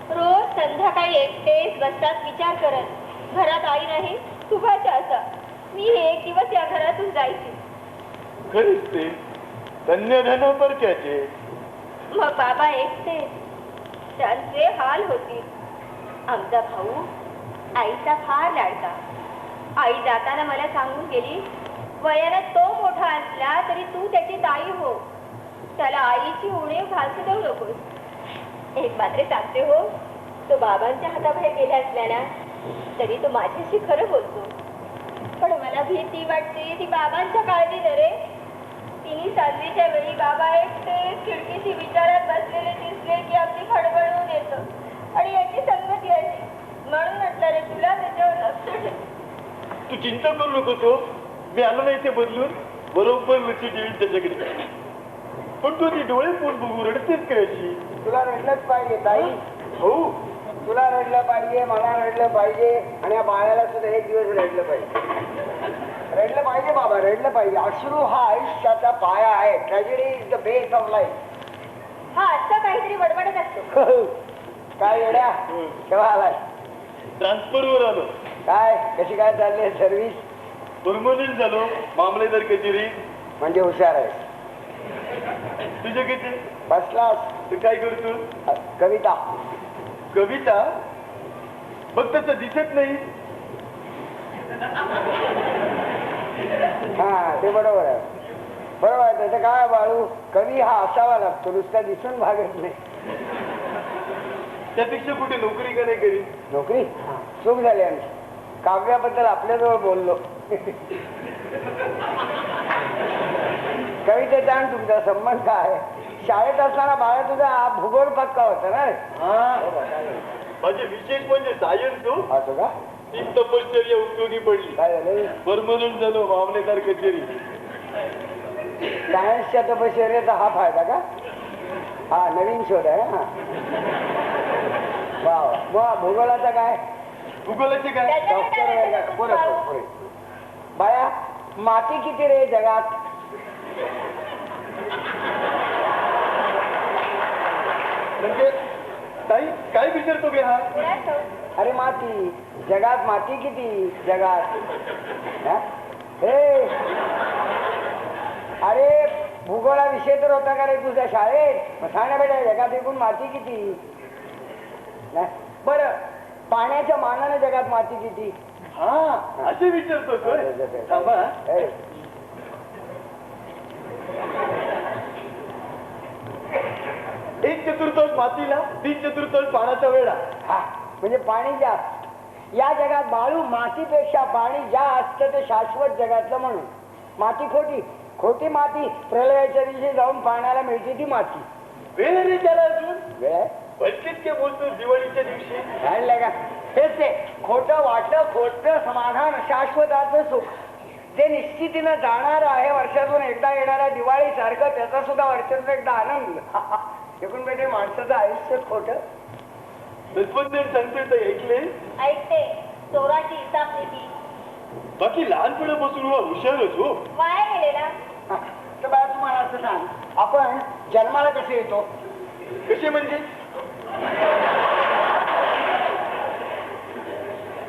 रोज संध्याकाळी एकटेच बसतात विचार करत. घरात आई नाही, सुभाष असा. मी एक दिवस या घरातून जायची. खरेच ते धन्यधन परक्याचे. मग बाबा एकटे, त्यांचे हाल होतील. आमचा भाऊ आईचा फार लाडका. आई जाताना मला सांगून गेली, वयाने तो मोठा असला तरी तू त्याची ताई हो, त्याला आईची उणीव भासू देऊ नकोस. एक मात्र सांगते हो, तो बाबांच्या हाताबाहेर गेला असला ना तरी तो माझ्याशी खरं बोलतो. पण मला भीती वाटते ती बाबांच्या काळजी न रे. तिन्ही साजरीच्या वेळी बाबा एकटे खिडकीशी विचारात बसलेले दिसले की अगदी खडबडून येतं. आणि याची संगती अशी, म्हणून म्हटलं रे तुला त्याच्यावर लक्ष ठेव. तू चिंता करू नकोस हो, मी आलो ना इथे बदलून, बरोबर लक्ष ठेवीन त्याच्याकडे. पण तू ती डोळे पोट बघू रडतेच काय अशी? तुला रडलंच पाहिजे ताई. हो, तुला रडलं पाहिजे, मला रडलं पाहिजे, आणि या बाळाला सुद्धा एक दिवस रडलं पाहिजे. रडलं पाहिजे बाबा, रडलं पाहिजे. अश्रू हा आयुष्याचा पाया आहे. Tragedy is the base of life. हा असं काहीतरी बडबडत असतो. काय येड्या, केव्हा आलाय? ट्रान्सफरवर आलो. काय कशी काय चालली आहे सर्व्हिस? परमनंट झालो मामलेदार कचेरी. म्हणजे हुशार आहे. तुझ्या किती? First class. तू काय करतो? कविता. कविता? मग तसं दिसत नाही. हा ते बरोबर आहे, बरोबर आहे. त्याचं काय बाळू, कवी हा असावा लागतो, नुसता दिसून भागत नाही. त्यापेक्षा कुठे नोकरी का नाही करी? नोकरी चूक झाली आमची. काव्याबद्दल आपल्याजवळ बोललो. कवितेचा आणि तुमचा संबंध काय? शाळेत असताना बाळा तुझा भूगोल पक्का होता ना? माझे विशेष म्हणजे सायन्स हो. असं का? ती तपश्चर्या उपयोगी पडली. काय झालं? परमनंट झालो मामलेदार कचेरी. सायन्सच्या तपश्चर्याचा हा फायदा का? हा नवीन शोध आहे ना. वा वा. भूगोलाचा काय? भूगोलाचे काय? डॉक्टर वगैरे. पुरे पुरे. बाया माती किती रे जगात? म्हणजे ताई काय विचारतो बे हा? अरे माती जगात माती किती जगात? हा? हे अरे भूगोला विषय तर होता का रे तुझ्या शाळेत? मग सांग ना बेटा जगात एकूण माती किती? बर पाण्याच्या मानाने जगात माती किती? हा असे विचारतो थांबा. एक चतुर्थांश मातीला 3 चतुर्थांश पाण्याचा वेळा. हा म्हणजे पाणी जास्त. या जगात बाळू मातीपेक्षा पाणी जास्त ते शाश्वत जगातलं म्हणून. माती खोटी. खोटी माती प्रलयाच्या दिवशी जाऊन पाण्याला मिळते ती माती. वेळ रे त्याला अजून वेळ बलकित बोलतो दिवाळीच्या दिवशी. काय का हेच ते खोटं वाटलं खोटं समाधान शाश्वताचं सुख जे निश्चितीनं जाणार आहे. वर्षातून एकदा येणाऱ्या दिवाळी सारखं त्याचा सुद्धा वर्षातून एकदा आनंद. एकूण बेटे माणसाचं आयुष्य खोटं. तत्वज्ञान सांगतोय तर ऐकले? ऐकते. चोराची हिसाब नीती. बाकी लहानपणापासून हुशारच हो. वाया गेलेला. तर बाळा तुम्हाला असं सांग आपण जन्माला कसे येतो? कसे म्हणजे?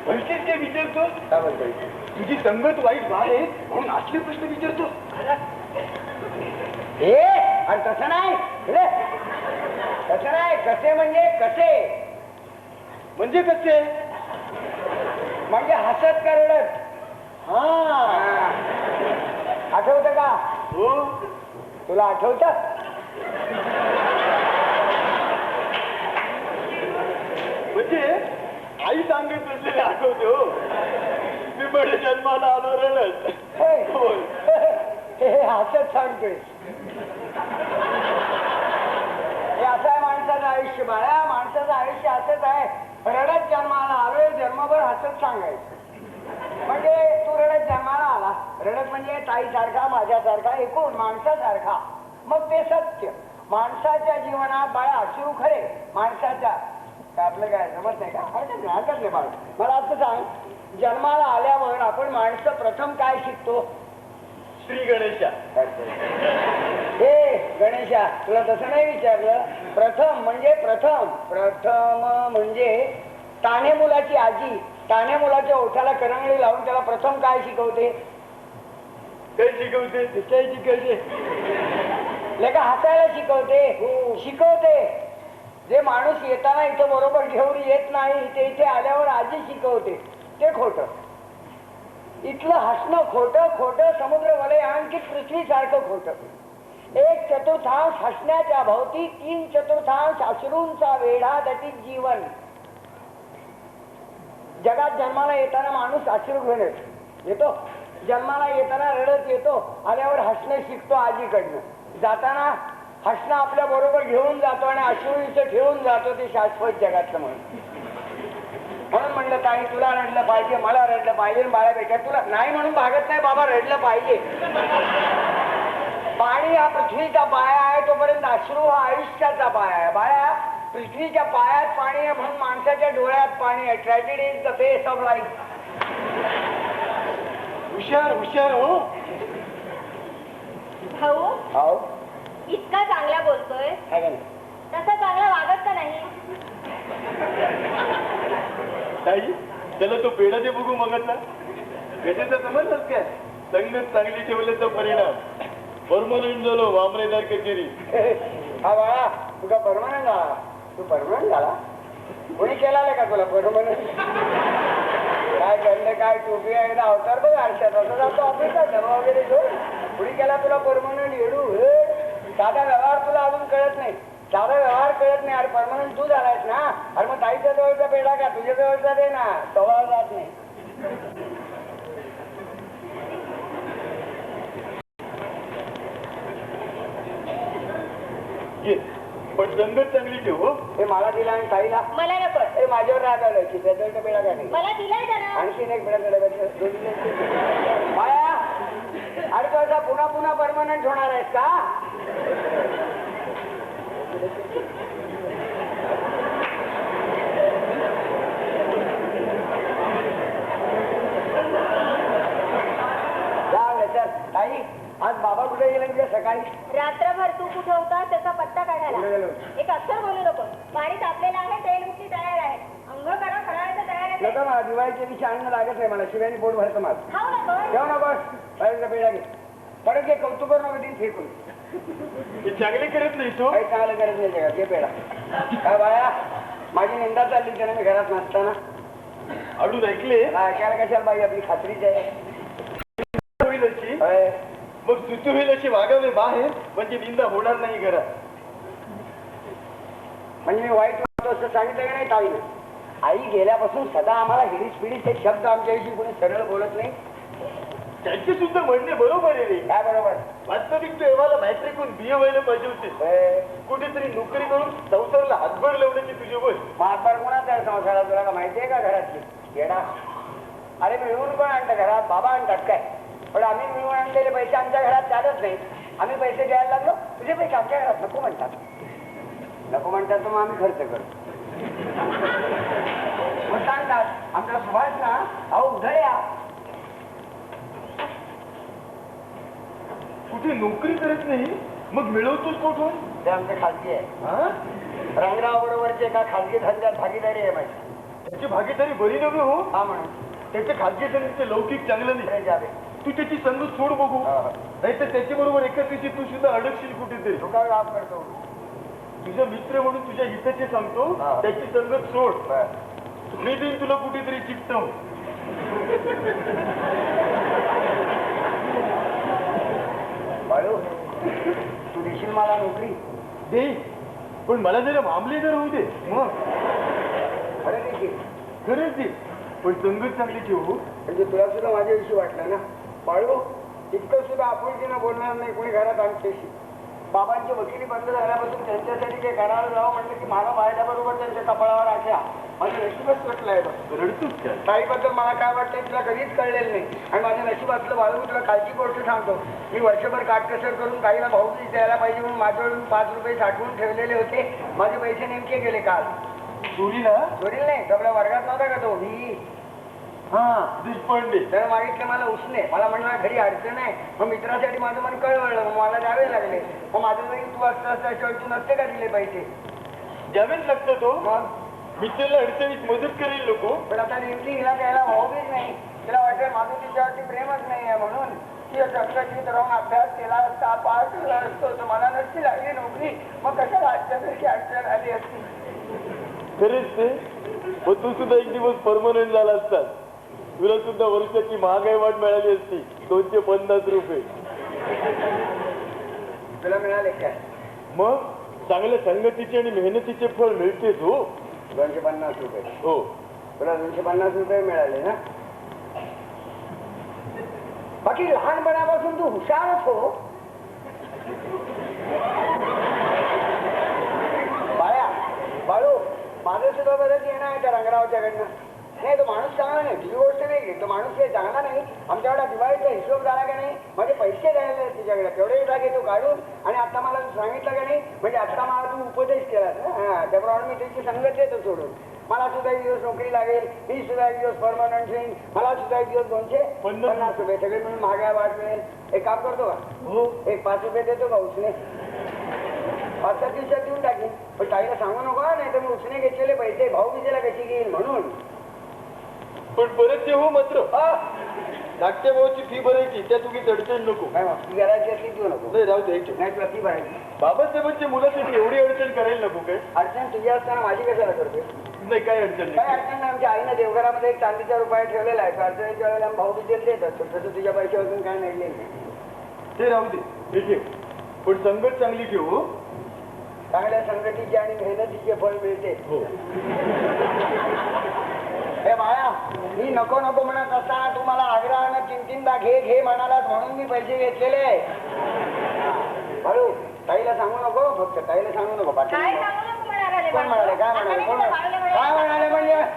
भलतेच काय विचारतो? काय बोलतोय? तुझी संगत वाईट बाहेर आहे म्हणून असले प्रश्न विचारतो. हे आणि तसं नाही रे. तसं नाही. कसे म्हणजे कसे म्हणजे कसे? म्हणजे हसत का रडत? हा आठवतं का? हो. तुला आठवतं? म्हणजे आई सांगत असलेले आठवते हो. मी बडे जन्माला आलो रडत. होय. हे हसत सांगतोय. हे असं आहे माणसाचं आयुष्य बाळा. माणसाचं आयुष्य असंच आहे. रडत जन्माला आलोय जन्मभर हसत सांगायचं. म्हणजे तू रडत जन्माला आला. रडत म्हणजे ताईसारखा माझ्यासारखा एकूण माणसासारखा. मग ते सत्य. माणसाच्या जीवनात बाळा अश्रू खरे. माणसाच्या आपलं काय जमत नाही का? हरकत नाही बाळ. मला असं सांग जन्माला आल्यावर आपण माणसं प्रथम काय शिकतो? श्री गणेशा. हे गणेशा तुला तसं नाही विचारलं. प्रथम म्हणजे प्रथम. प्रथम म्हणजे तान्हे मुलाची आजी तान्हे मुलाच्या ओठाला करंगळी लावून त्याला प्रथम काय शिकवते? काय शिकवते? काय शिकवते? लेका हसायला शिकवते. शिकवते. जे माणूस येताना इथं बरोबर घेऊन येत नाही ते इथे आल्यावर आजी शिकवते. ते खोटं. इथलं हसणं खोटं. खोटं समुद्र वलयांकित पृथ्वीसारखं खोटं. 1/4 हसण्याच्या भोवती 3/4 अश्रूंचा वेढा दटित जीवन. जगात जन्माला येताना माणूस अश्रू घेऊन येतो. जन्माला येताना रडत येतो. आल्यावर हसणं शिकतो आजीकडनं. जाताना हसणं आपल्या बरोबर घेऊन जातो आणि अश्रू इथं ठेवून जातो. ते शाश्वत जगातलं म्हणून म्हणलं ताई तुला रडलं पाहिजे मला रडलं पाहिजे. बाळा बेटा तुला नाही म्हणून भागत नाही बाबा. रडलं पाहिजे. पाणी हा पृथ्वीचा पाया आहे तोपर्यंत अश्रू हा आयुष्याचा पाया आहे. बाळा पृथ्वीच्या पायात पाणी आहे म्हणून माणसाच्या डोळ्यात पाणी आहे. Tragedy is the face of life. हुशार हुशार हो. भाऊ इतका चांगला बोलतोय तसा चांगला वागत का नाही? ताई त्याला तो पेढा ते बघू मगतला. कशाचा समजलंच काय? संगत चांगली ठेवल्याचा परिणाम. परमनंट झालो मामलेदार कचेरी. हा बाळा तुझा परमनंट झाला. तू परमनंट झाला? कोणी केला का तुला परमनंट? काय करलं काय टोपी आहे अवतार बघ आरशात असं जातो ऑफिसात डबा वगैरे घेऊन. कुणी केला तुला परमनंट? येडू हे साधा व्यवहार तुला अजून कळत नाही. साधा व्यवहार कळत नाही. अरे परमनंट तू झालायस ना. अरे मग ताईच्या जवळचा पेढा का तुझ्या जवळचा दे ना. सवाल जात नाही. ठेव हो. हे मला दिला आणि ताईला मला नको. हे माझ्यावर राग आलं की त्याचा बेडा काय नाही. मला दिलाय त्याला. आणखीन एक बेडा माया अरे तो असा पुन्हा पुन्हा परमनंट होणार आहेस का? चल ताई आज बाबा कुठे गेले म्हणजे सकाळी रात्रभर तू कुठे होता त्याचा पत्ता कुठे काढायला. गेलो? एक अक्षर बोलू नको. पाणी तापलेलं आहे, तेल उठली तयार आहे, अंघोळ करा, फराळाचं तयार आहे. नका मला दिवाळीच्या दिवशी अन्न लागत नाही मला शिव्याने पोट भरतं माझं. खाऊ नको. ठेव ना बस बाहेरचा पेढा घे परत घे कौतुक करू नका दिन फेकून हे चांगले करत नाही तो. काही चांगलं करत नाही जगात घे पेढा. काय बाया माझी निंदा चालली त्याने मी घरात नसताना अडून ऐकले ऐकायला कशाला बाई आपली खात्रीच आहे. होईल अशी होय. मग सुतू होईल अशी वागावे बाहेर म्हणजे निंदा होणार नाही घरात. म्हणजे मी वाईट वाटतो असं सांगितलं की नाही ताईने. आई गेल्यापासून सदा आम्हाला हिडीस पिडीस एक शब्द आमच्याविषयी कोणी सरळ बोलत नाही. त्यांचे सुद्धा म्हणणे बरोबर आहे रे. काय बरोबर वास्तविक देवाला मॅट्रिकून बिये व्हायला पाहिजे होते. होय. कुठेतरी नोकरी करून संसाराला हातभर लावण्याची तुझी वय. महात्मा कोणाचा आहे संसारात तुला का माहितीये का घरातली येडा. अरे मिळवून कोण आणतं घरात बाबा आणतात काय. पण आम्ही मिळवून आणलेले पैसे आमच्या घरात चालत नाही. आम्ही पैसे द्यायला लागलो तुझे पैसे आमच्या घरात नको म्हणतात. नको म्हणतात तर मग आम्ही खर्च करतो. मग सांगतात आमचा सुभाष ना अहो उधळ्या कुठे नोकरी करत नाही मग मिळवतोच कुठून. ते आमचे खाजगी आहे. हा? रंगराव बरोबरचे एका खाजगी धंद्यात भागीदारी आहे माझी. त्याची भागीदारी बरी नव्हे हो. हा म्हणून त्याचे खाजगी संगीत लौकिक चांगलं नाही. इकडे जावे तू त्याची संगत सोड बघू. हा. नाही तर त्याच्या बरोबर एकाच दिवशी तू सुद्धा अडकशील कुठेतरी. तू काय काम करतो. तुझा मित्र म्हणून तुझ्या हिताचे सांगतो हा. त्याची संगत सोड. बरं. मी देईन तुला कुठेतरी चिकटव. बाळू तू देशील मला नोकरी. दे पण मला जरा मामलेदार होऊ दे. मग अरे देशील खरंच दे पण संगत चांगली ठेवू. म्हणजे तुला सुद्धा माझ्याविषयी वाटलं ना. बाळू इतकं सुद्धा आपुलकीनं बोलणार नाही कोणी घरात आमच्याशी. बाबांची वकिली बंद झाल्यापासून त्यांच्यासाठी ते करायला जावं म्हटलं की मला पाहिल्याबरोबर त्यांच्या कपाळावर आठ्या. माझं नशीबच सुटलं आहे बघ. रडतोच काय. ताईबद्दल मला काय वाटतं तुला कधीच कळलेलं नाही. आणि माझ्या नशिबातलं बाळू तुला कालची गोष्ट सांगतो. मी वर्षभर काटकसर करून ताईला भाऊबीज द्यायला पाहिजे म्हणून माझ्याकडून 5 रुपये साठवून ठेवलेले होते. माझे पैसे नेमके गेले काल. चोरीला चोरील नाही आपल्या वर्गात नव्हता का तो ही. हा देशपांडे त्यानं मागितलं मला उसने. मला म्हणलं घरी अडचण आहे. मग मित्रासाठी माझं मन कळवळलं. मग मला द्यावे लागले. मग माझं जरी तू असता त्याच्यावर तू नसते का दिले पैसे. द्यावेच लागतं तो. मग मित्राला अडचणीत मदत करेल लोक. पण आता नेमकी हिला द्यायला भाऊबीज नाही. तिला वाटेल माझं तिच्यावरती प्रेमच नाही आहे म्हणून ती संघटित राहून अभ्यास केला असता पास केला असतो तर मला नसती लागली नोकरी. मग कशाला आजच्यासारखी अडचण आली असती. खरेच ते पण तू सुद्धा एक दिवस परमनंट झाला असतात. तुला सुद्धा वर्षाची महागाई वाढ मिळाली असती 250 रुपये. तुला मिळाले काय. मग चांगल्या संगतीचे आणि मेहनतीचे फळ मिळतेच हो. 250 रुपये. हो तुला 250 रुपये मिळाले ना. बाकी लहानपणापासून तू हुशारच हो. बाळ्या बाळू माझं सुद्धा बरंच येणं आहे त्या रंगरावच्याकडनं. नाही तो माणूस चांगला नाही तुझी गोष्ट नाही. तो माणूस काही चांगला नाही. आमच्याकडे दिवाळीचा हिशोब झाला का नाही. माझे पैसे द्यायला तिच्याकडे तेवढे जागे तो काढून. आणि आता मला तू सांगितलं का नाही म्हणजे आता मला तू उपदेश केलास ना. त्याप्रमाणे मी त्याची संगत देतो सोडून. मला सुद्धा एक दिवस नोकरी लागेल. मी सुद्धा एक दिवस परमनंट होईल. मला सुद्धा एक दिवस 250 रुपये सगळे मिळून महागाई वाढ मिळेल. एक काम करतो का हो एक 5 रुपये देतो का उसने. 5-7 दिवसात देऊन टाकेन. पण ताईला सांगू नको नाही तर मी उसने घेतलेले पैसे भाऊबीजेला कशी घेईल म्हणून. पण परत ते हो मात्र धाकट्या भाऊची फी भरायची त्या तुझी अडचण नको. काय मग ती घराची असली देऊ नको. नाही राहू दे. नाही तुला ती भरायची. बाबासाहेबांच्या मुलासाठी एवढी अडचण करायला नको काय. अडचण तुझी असताना माझी कशाला करते. नाही काय अडचण काय नाही. अडचण नाही. आमच्या आईनं देवघरामध्ये एक चांदीचा रुपया ठेवलेला आहे. अडचणीच्या वेळेला भाऊबीजेला देत असतो. तसं तुझ्या पैशावरून काय नाही नाही. ते राहू दे. हे ठेव पण संगत चांगली ठेव हो. चांगल्या संगतीचे आणि मेहनतीचे फळ मिळते. हो हे बाळा मी नको नको म्हणत असताना तू मला आग्रहानं 3-3दा घे घे म्हणालास म्हणून मी पैसे घेतलेले. हळू ताईला सांगू नको. फक्त ताईला सांगू नको. बाकी काय सांगू नको म्हणाला कोण म्हणाले काय म्हणाले कोण काय म्हणाले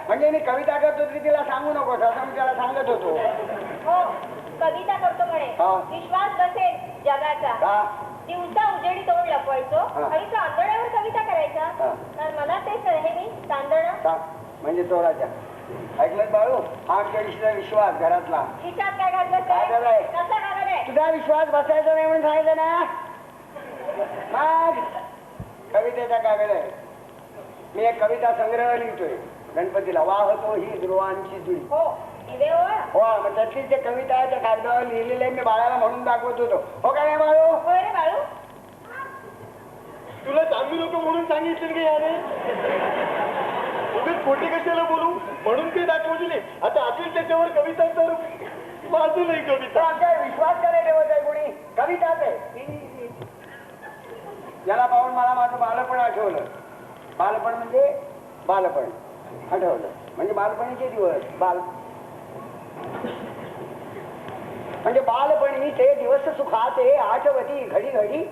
म्हणजे मी कविता करतो तरी तिला सांगू नको असं मी त्याला सांगत होतो. हो कविता करतो म्हणे. हा. विश्वास बसेल जगाचा. का दिवसा उजेडी तोंड लपवायचो हा. आणि चांदण्यावर कविता करायचा. हा. तर मला तेच नेहमी चांदणं का म्हणजे चोराच्या ऐकलं बाळू हा केळीचा विश्वास घरातला खिशात काय घातलं काय झालंय? कसा घालत तुझा विश्वास बसायचा नाही म्हणून सांगितलं ना मग कवितेचा कागद आहे. मी एक कविता संग्रह लिहितोय गणपतीला वाहतो ही ध्रुवांची जुळी. हो दिवे ओळ. हो मग त्यातली जे कविता आहे त्या कागदावर लिहिलेले मी बाळाला म्हणून दाखवत होतो. हो का नाही बाळू? होय रे बाळू. तुला सांगू नको म्हणून सांगितलं की याने उगाच खोटे कशाला बोलू म्हणून ते दाखवली नाही. आता असेल त्याच्यावर कविता तर माझं नाही तो कविता. आमच्या विश्वास करायला ठेवत आहे कोणी कविताच आहे. याला पाहून मला माझं बालपण आठवलं. बालपण म्हणजे बालपण आठवलं म्हणजे बालपणीचे दिवस म्हणजे बालपणीचे दिवस सुखाचे आठवती घडी घडी.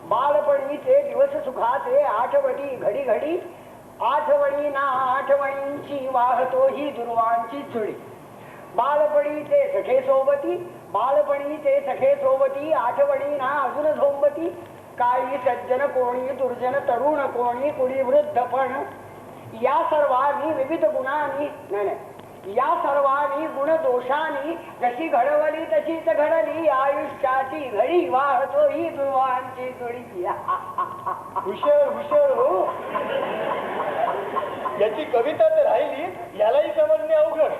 बालपणीचे दिवस सुखाचे आठवती घडी घडी. आठवणी ना आठवणींची वाहतो ही दुर्वांची झुळी. बालपणीचे सखे सोबती बालपणीचे सखे सोबती आठवणी ना अजून झोंबती. काही सज्जन कोणी दुर्जन तरुण कोणी कुणी वृद्धपण या सर्वांनी विविध गुणांनी नाही या सर्वांनी गुण दोषांनी जशी घडवली तशीच घडली आयुष्याची घडी वाहतो ही दुर्वांची जुळी. हुशार हुशार हो. याची कविता तर राहिली यालाही समजणे अवघड.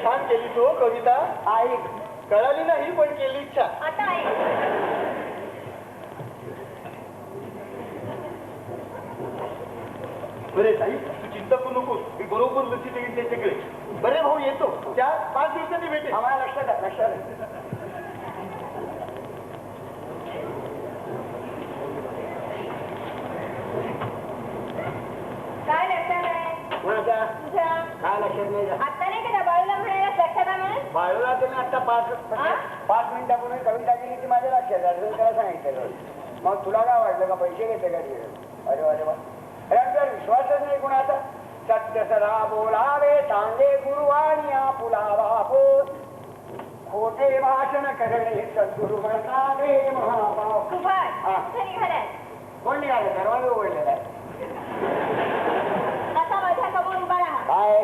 छान केली तो कविता. ऐक कळाली नाही पण केली इच्छा. आता आहे बरे ताई तू चिंता करू नकोस मी बरोबर लक्षी देईन त्याच्याकडे. बरे भाऊ येतो त्या 5 दिवसांनी भेटेल. आम्हाला लक्षात आहे लक्षात आहे. काय लक्षात आहे कोणाच्या तुझ्या? काय लक्षात नाही झालं? आता नाही का बाळूला म्हणायला लक्षात आहे म्हणून? बाळूला तुम्ही आता 5 मिनिटापूर्वी कविता केली ती माझ्या लक्षात आहे. त्याला सांगितलं मग तुला काय वाटलं का पैसे घेते का तिकडे? अरे अरे वा अरे आमच्यावर विश्वासच नाही कुणाचा. सत्य सदा बोलावे सांगे गुरुवाणी आपुला बापो. खोटे भाषण करणे सद्गुरु म्हणावे महापाप. सुभाष हा. कुठे निघालाय? कोण निघाले? दरवाजा उघडलेला आहे. असा माझ्या समोर उभा राहा. काय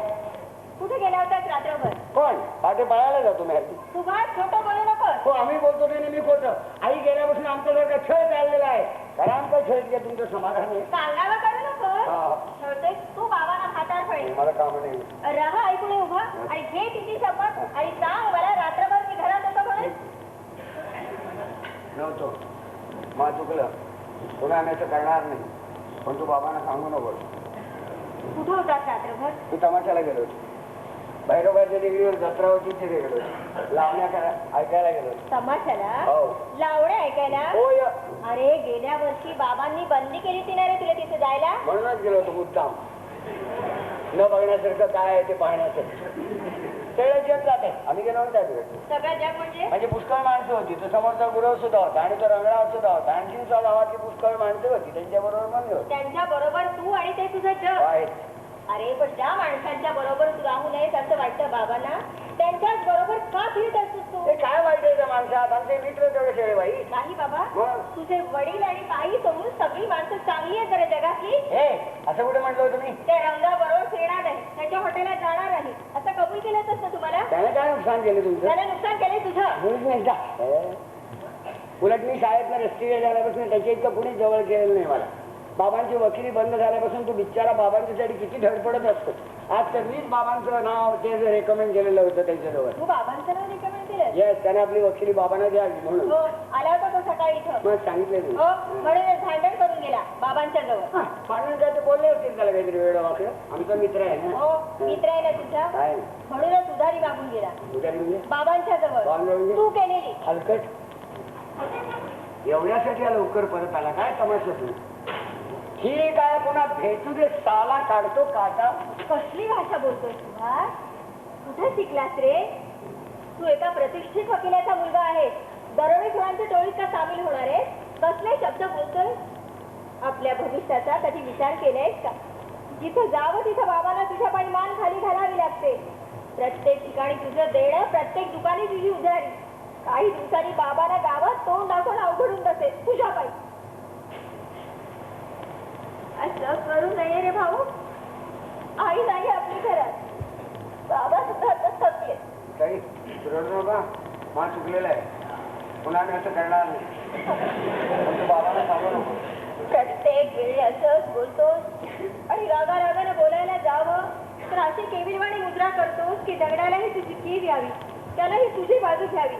कुठे गेला होतास रात्रभर? कोण पाठी पळायला जातो मी हल्ली. सुभाष खोटं बोलू नकोस. हो आम्ही बोलतो नाही नेहमी खोटं. आई गेल्यापासून आमचा जर का छळ चाललेला आहे कारण आमचा छळ घ्या तुमचं समाधान आहे. सांगावं करू नकोस. हा. ठरतोय तू बाबांना हातार पडेल. मला काम नाही. रहा ऐकून उभा आणि घे तिची शपथ आणि सांग मला रात्रभर मी घरात होतो म्हणून. नव्हतो मग चुकलं पुन्हा आम्ही असं करणार नाही. पण तू बाबांना सांगू नको. कुठे होतास रात्रभर? तू तमाशाला गेलो होतो. भैरोबाच्या देवीवर जत्रा होती तिथे गेलो होतो. लावण्या ऐकायला गेलो होतो. तमाशाला? हो लावणे ऐकायला? होय अरे गेल्या वर्षी बाबांनी बंदी केली होती ना रे तुला तिथे जायला? म्हणूनच गेलो होतो मुद्दाम. न बघण्यासारखं काय आहे ते पाहण्यासाठी. सगळं जग जाते आम्ही गेलो त्या तिकडे. सगळं जग म्हणजे पुष्कळ माणसं होती. तो समोरचा गुरव सुद्धा होता आणि तो रंगराव सुद्धा होता. आणखीन गावातली पुष्कळ माणसं होती त्यांच्याबरोबर म्हणले होते. त्यांच्या बरोबर तू आणि ते तुझं जग. आहेत. अरे पण ज्या माणसांच्या बरोबर तू राहू नयेस असं वाटतं बाबांना त्यांच्याच बरोबर का फिरत असतोस तू? ते काय वाईट आहे त्या माणसात? आमचे मित्र तेवढे शेळे बाई. नाही बाबा मग? तुझे वडील आणि आई सोडून सगळी माणसं चांगली आहेत जरा जगातली. हे असं कुठे म्हटलं होतं मी? ते रंगाबरोबर फिरणार नाही त्याच्या हॉटेलात जाणार नाही असं कबूल केलंच ना तुम्हाला? त्याने काय नुकसान केलं तुमचं? त्याने नुकसान केलंय तुझं. मुळीच नाही का? उलट मी शाळेतनं रस्ते झाल्यापासून त्याच्या इतकं कुणी जवळ केलेलं नाही मला. बाबांची वकिली बंद झाल्यापासून तू बिचारा बाबांच्यासाठी किती धडपडत असतो. आज तर मीच बाबांचं नाव ते जे रेकमेंड केलेलं होतं त्याच्याजवळ. तू बाबांचं नाव रिकमेंड केलं? येस त्याने आपली वकिली बाबांना द्यावी म्हणून. हो आला होता तो सकाळी इथं. मग सांगितलं मी. हो म्हणून भांडण करून गेला बाबांच्या जवळ. म्हणून काय ते बोलले असतील त्याला काहीतरी वेळ वाकलं. आमचा मित्र आहे ना. हो मित्र आहे ना तुझा काय म्हणूनच उधारी मागून गेला उद्या म्हणजे बाबांच्या जवळ. म्हणजे तू केलेली. हलकट एवढ्यासाठी लवकर परत आला काय तमाशा तू? ही काय पुन्हा भेटू दे साला काढतो काटा. कसली भाषा बोलतोय सुभाष? कुठे शिकलास रे? तू एका प्रतिष्ठित वकिलाचा मुलगा आहेस दरोडेखोरांच्या टोळीत का सामील होणार आहे? कसले शब्द बोलतोय? आपल्या भविष्याचा कधी विचार केलायस का? जिथं जावं तिथं बाबांना तुझ्या पायी मान खाली घालावी लागते. प्रत्येक ठिकाणी तुझं देणं, प्रत्येक दुकानी तुझी उधारी. काही दिवसांनी बाबांना गावात तोंड दाखवून अवघडून बसेल तुझ्या पायी. असं करू नये रे भाऊ. आई नाही आपली घरात. बाबा सुद्धा आता थकले. काही रडू नका, मा चुकलेला आहे, पुन्हा मी असं करणार नाही. पण तू बाबाला सांगू नको. प्रत्येक वेळी असंच बोलतोस आणि रागारागानं बोलायला जावं तर अशी केविलवाणी मुद्रा करतोस की दगडालाही तुझी कीव यावी, त्यालाही तुझी बाजू घ्यावी.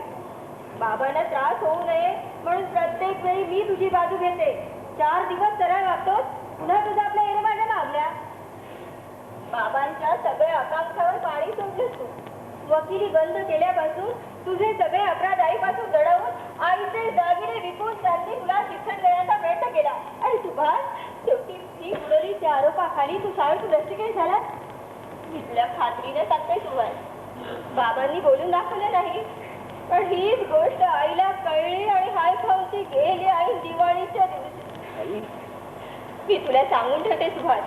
बाबांना त्रास होऊ नये म्हणून प्रत्येक वेळी मी तुझी बाजू घेते. 4 दिवस सरळ वागतोस, पुन्हा तुझा आपल्या एरमाच्या मागल्या. बाबांच्या सगळ्या आकांक्षावर पाणी सोडलंस तू. वकिली बंद केल्यापासून तुझे सगळे अपराधाईपासून दडवून आईचे दागिने विकून त्यांनी तुला शिक्षण देण्याचा प्रयत्न केला. आणि सुभाष, शेवटी ती उडवली त्या आरोपाखाली तू साळून दृष्टिकेल झाला. मी तुला खात्रीने सांगते सुभाष, बाबांनी बोलून दाखवलं नाही, पण हीच गोष्ट आईला कळली आणि हाय खाऊची गेली. आई दिवाळीच्या दिवशी मी तुला सांगून ठेवते सुभाष,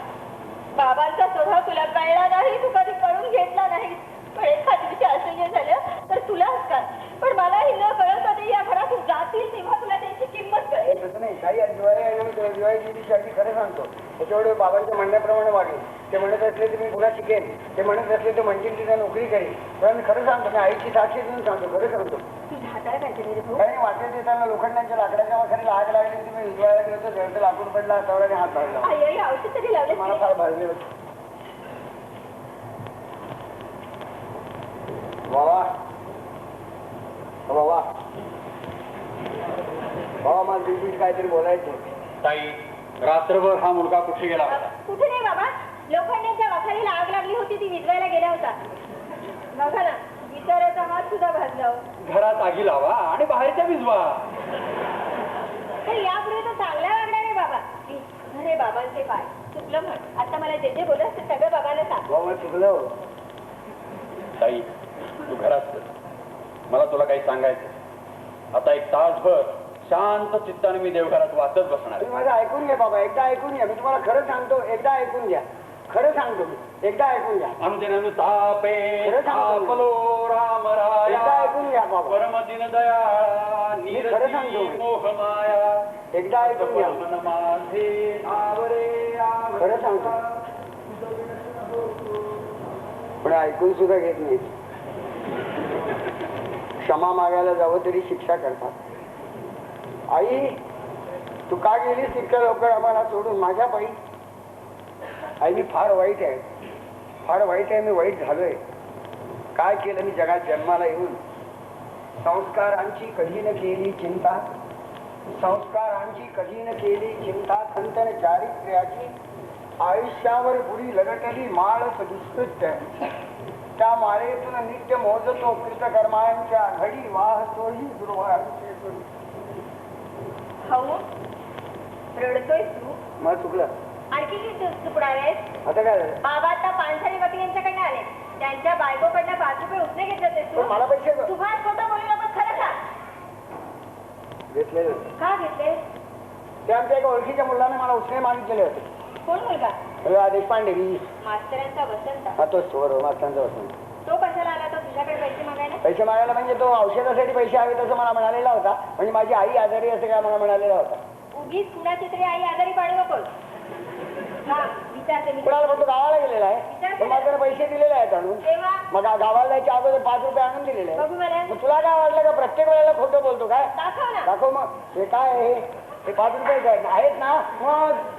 बाबांचा स्वभाव तुला कळला नाही, तू कधी कळून घेतला नाही. पण एखाद दिवशी असह्य झालं तर तुलाच का, पण मलाही न कळत कधी या घरातून जातील तेव्हा तुला त्याची किंमत कळेल. तसं नाही, काही आज दिवाळी आहे ना, मी दिवाळीच्या दिवशी अगदी खरं सांगतो. त्याच्यामुळे बाबांच्या म्हणण्याप्रमाणे वागेल. ते म्हणत असले तर मी पुन्हा शिकेन, ते म्हणत असले तर म्हणतील तिथं नोकरी करेल. पण मी खरं सांगतो, मी आईची साक्षी देऊन सांगतो, खरं सांगतो. तुझ्या हाताला काय झालं रे भाऊ? काही वाटेत येताना लोखंडाच्या लाकडाच्या वाखारीला आग लागली, तुम्ही विजवायला गेलो तर जळतं लाकूड पडला, हातावर आणि हात भाजला. आई आई औषध तरी लावले. मला फार भाजले होते. बाबा बाबा बाबा, मला दिवशी काहीतरी बोलायचं. ताई, रात्रभर हा मुलगा कुठे गेला होता? कुठे नाही बाबा, लोखंडाच्या वाखारीला आग लागली होती, ती विजवायला गेला होता. बघा ना, विचाराचा हात सुद्धा भाजला. घरात आगी लावा आणि बाहेरच्या विजवा. तर यापुढे तो चांगला वागणार आहे बाबा. अरे बाबांचे पाय चुकलं म्हण. आता मला जे जे बोलत ते सगळं बाबांना सांग. बाबा चुकलं. ताई, तू घरात चल. मला तुला काही सांगायचं. आता 1 तासभर शांत चित्ताने मी देवघरात वाचत बसणार तुम्ही माझं ऐकून घ्या बाबा, एकदा ऐकून घ्या. मी तुम्हाला खरं सांगतो, एकदा ऐकून घ्या. खरं सांगतो मी, एकदा ऐकून घ्या. अनुदिन तापे खरं सांगतो. तापलो राम राया, एकदा ऐकून घ्या बाबा. परम दिन दयाळा खरं सांगतो. निरती मोहमाया, एकदा ऐकून घ्या. मन माझे आवरे आवरे. खरं सांगतो, पण ऐकून सुद्धा घेत नाही. क्षमा मागायला जावं तरी शिक्षा करतात. आई, तू का गेलीस इतक्या लवकर आम्हाला सोडून माझ्या पायी? आई, मी फार वाईट आहे, फार वाईट आहे. मी वाईट झालोय. काय केलं मी जगात जन्माला येऊन? संस्कारांची कधी न केली चिंता, संस्कारांची कधी न केली चिंता, खंतन चारित्र्याची आयुष्यावर बुरी लगटली माळ दुष्कृत्य. त्या मारेतून नित्य मोजतो कृतकर्मांच्या घडी, वाहतोही दुर्वाहांचे सुरू. भाऊ, रडतोय तू? मला चुकलं. आणखी चुकणार आहेस? आता काय झालं? बाबा आता पानसरी वकील यांच्याकडे आले. त्यांच्या बायकोकडनं 5 रुपये उसने घेतले होते पण मला पैसे तू. सुभाष खोटं बोलू नको, खरं सांग. घेतलेले का घेतले? ते आमच्या एका ओळखीच्या मुलाने मला उसने मागितलेले होते. कोण मुलगा? देशपांडे मास्तरांचा वसंत. हा, तोच बरोबर, मास्तांचा वसंत. तो कशाला आला? तो तुझ्याकडे पैसे मागायला? पैसे मागायला म्हणजे तो औषधासाठी पैसे हवे तसं मला म्हणालेला होता. म्हणजे माझी आई आजारी असं काय मला म्हणालेला होता. उगीच कुणाची तरी आई आजारी पाडू नकोस. हा, विचारते मी. कुणाला म्हणतो गावाला गेलेला आहे, पण मला त्याला पैसे दिलेले आहेत आणून. तेव्हा मग गावाला जायच्या अगोदर 5 रुपये आणून दिलेले आहेत. बघू मला. मग तुला काय वाटलं का प्रत्येक वेळेला खोटं बोलतो काय? दाखव ना. दाखव मग. हे काय आहे? हे 5 रुपये आहेत ना? मग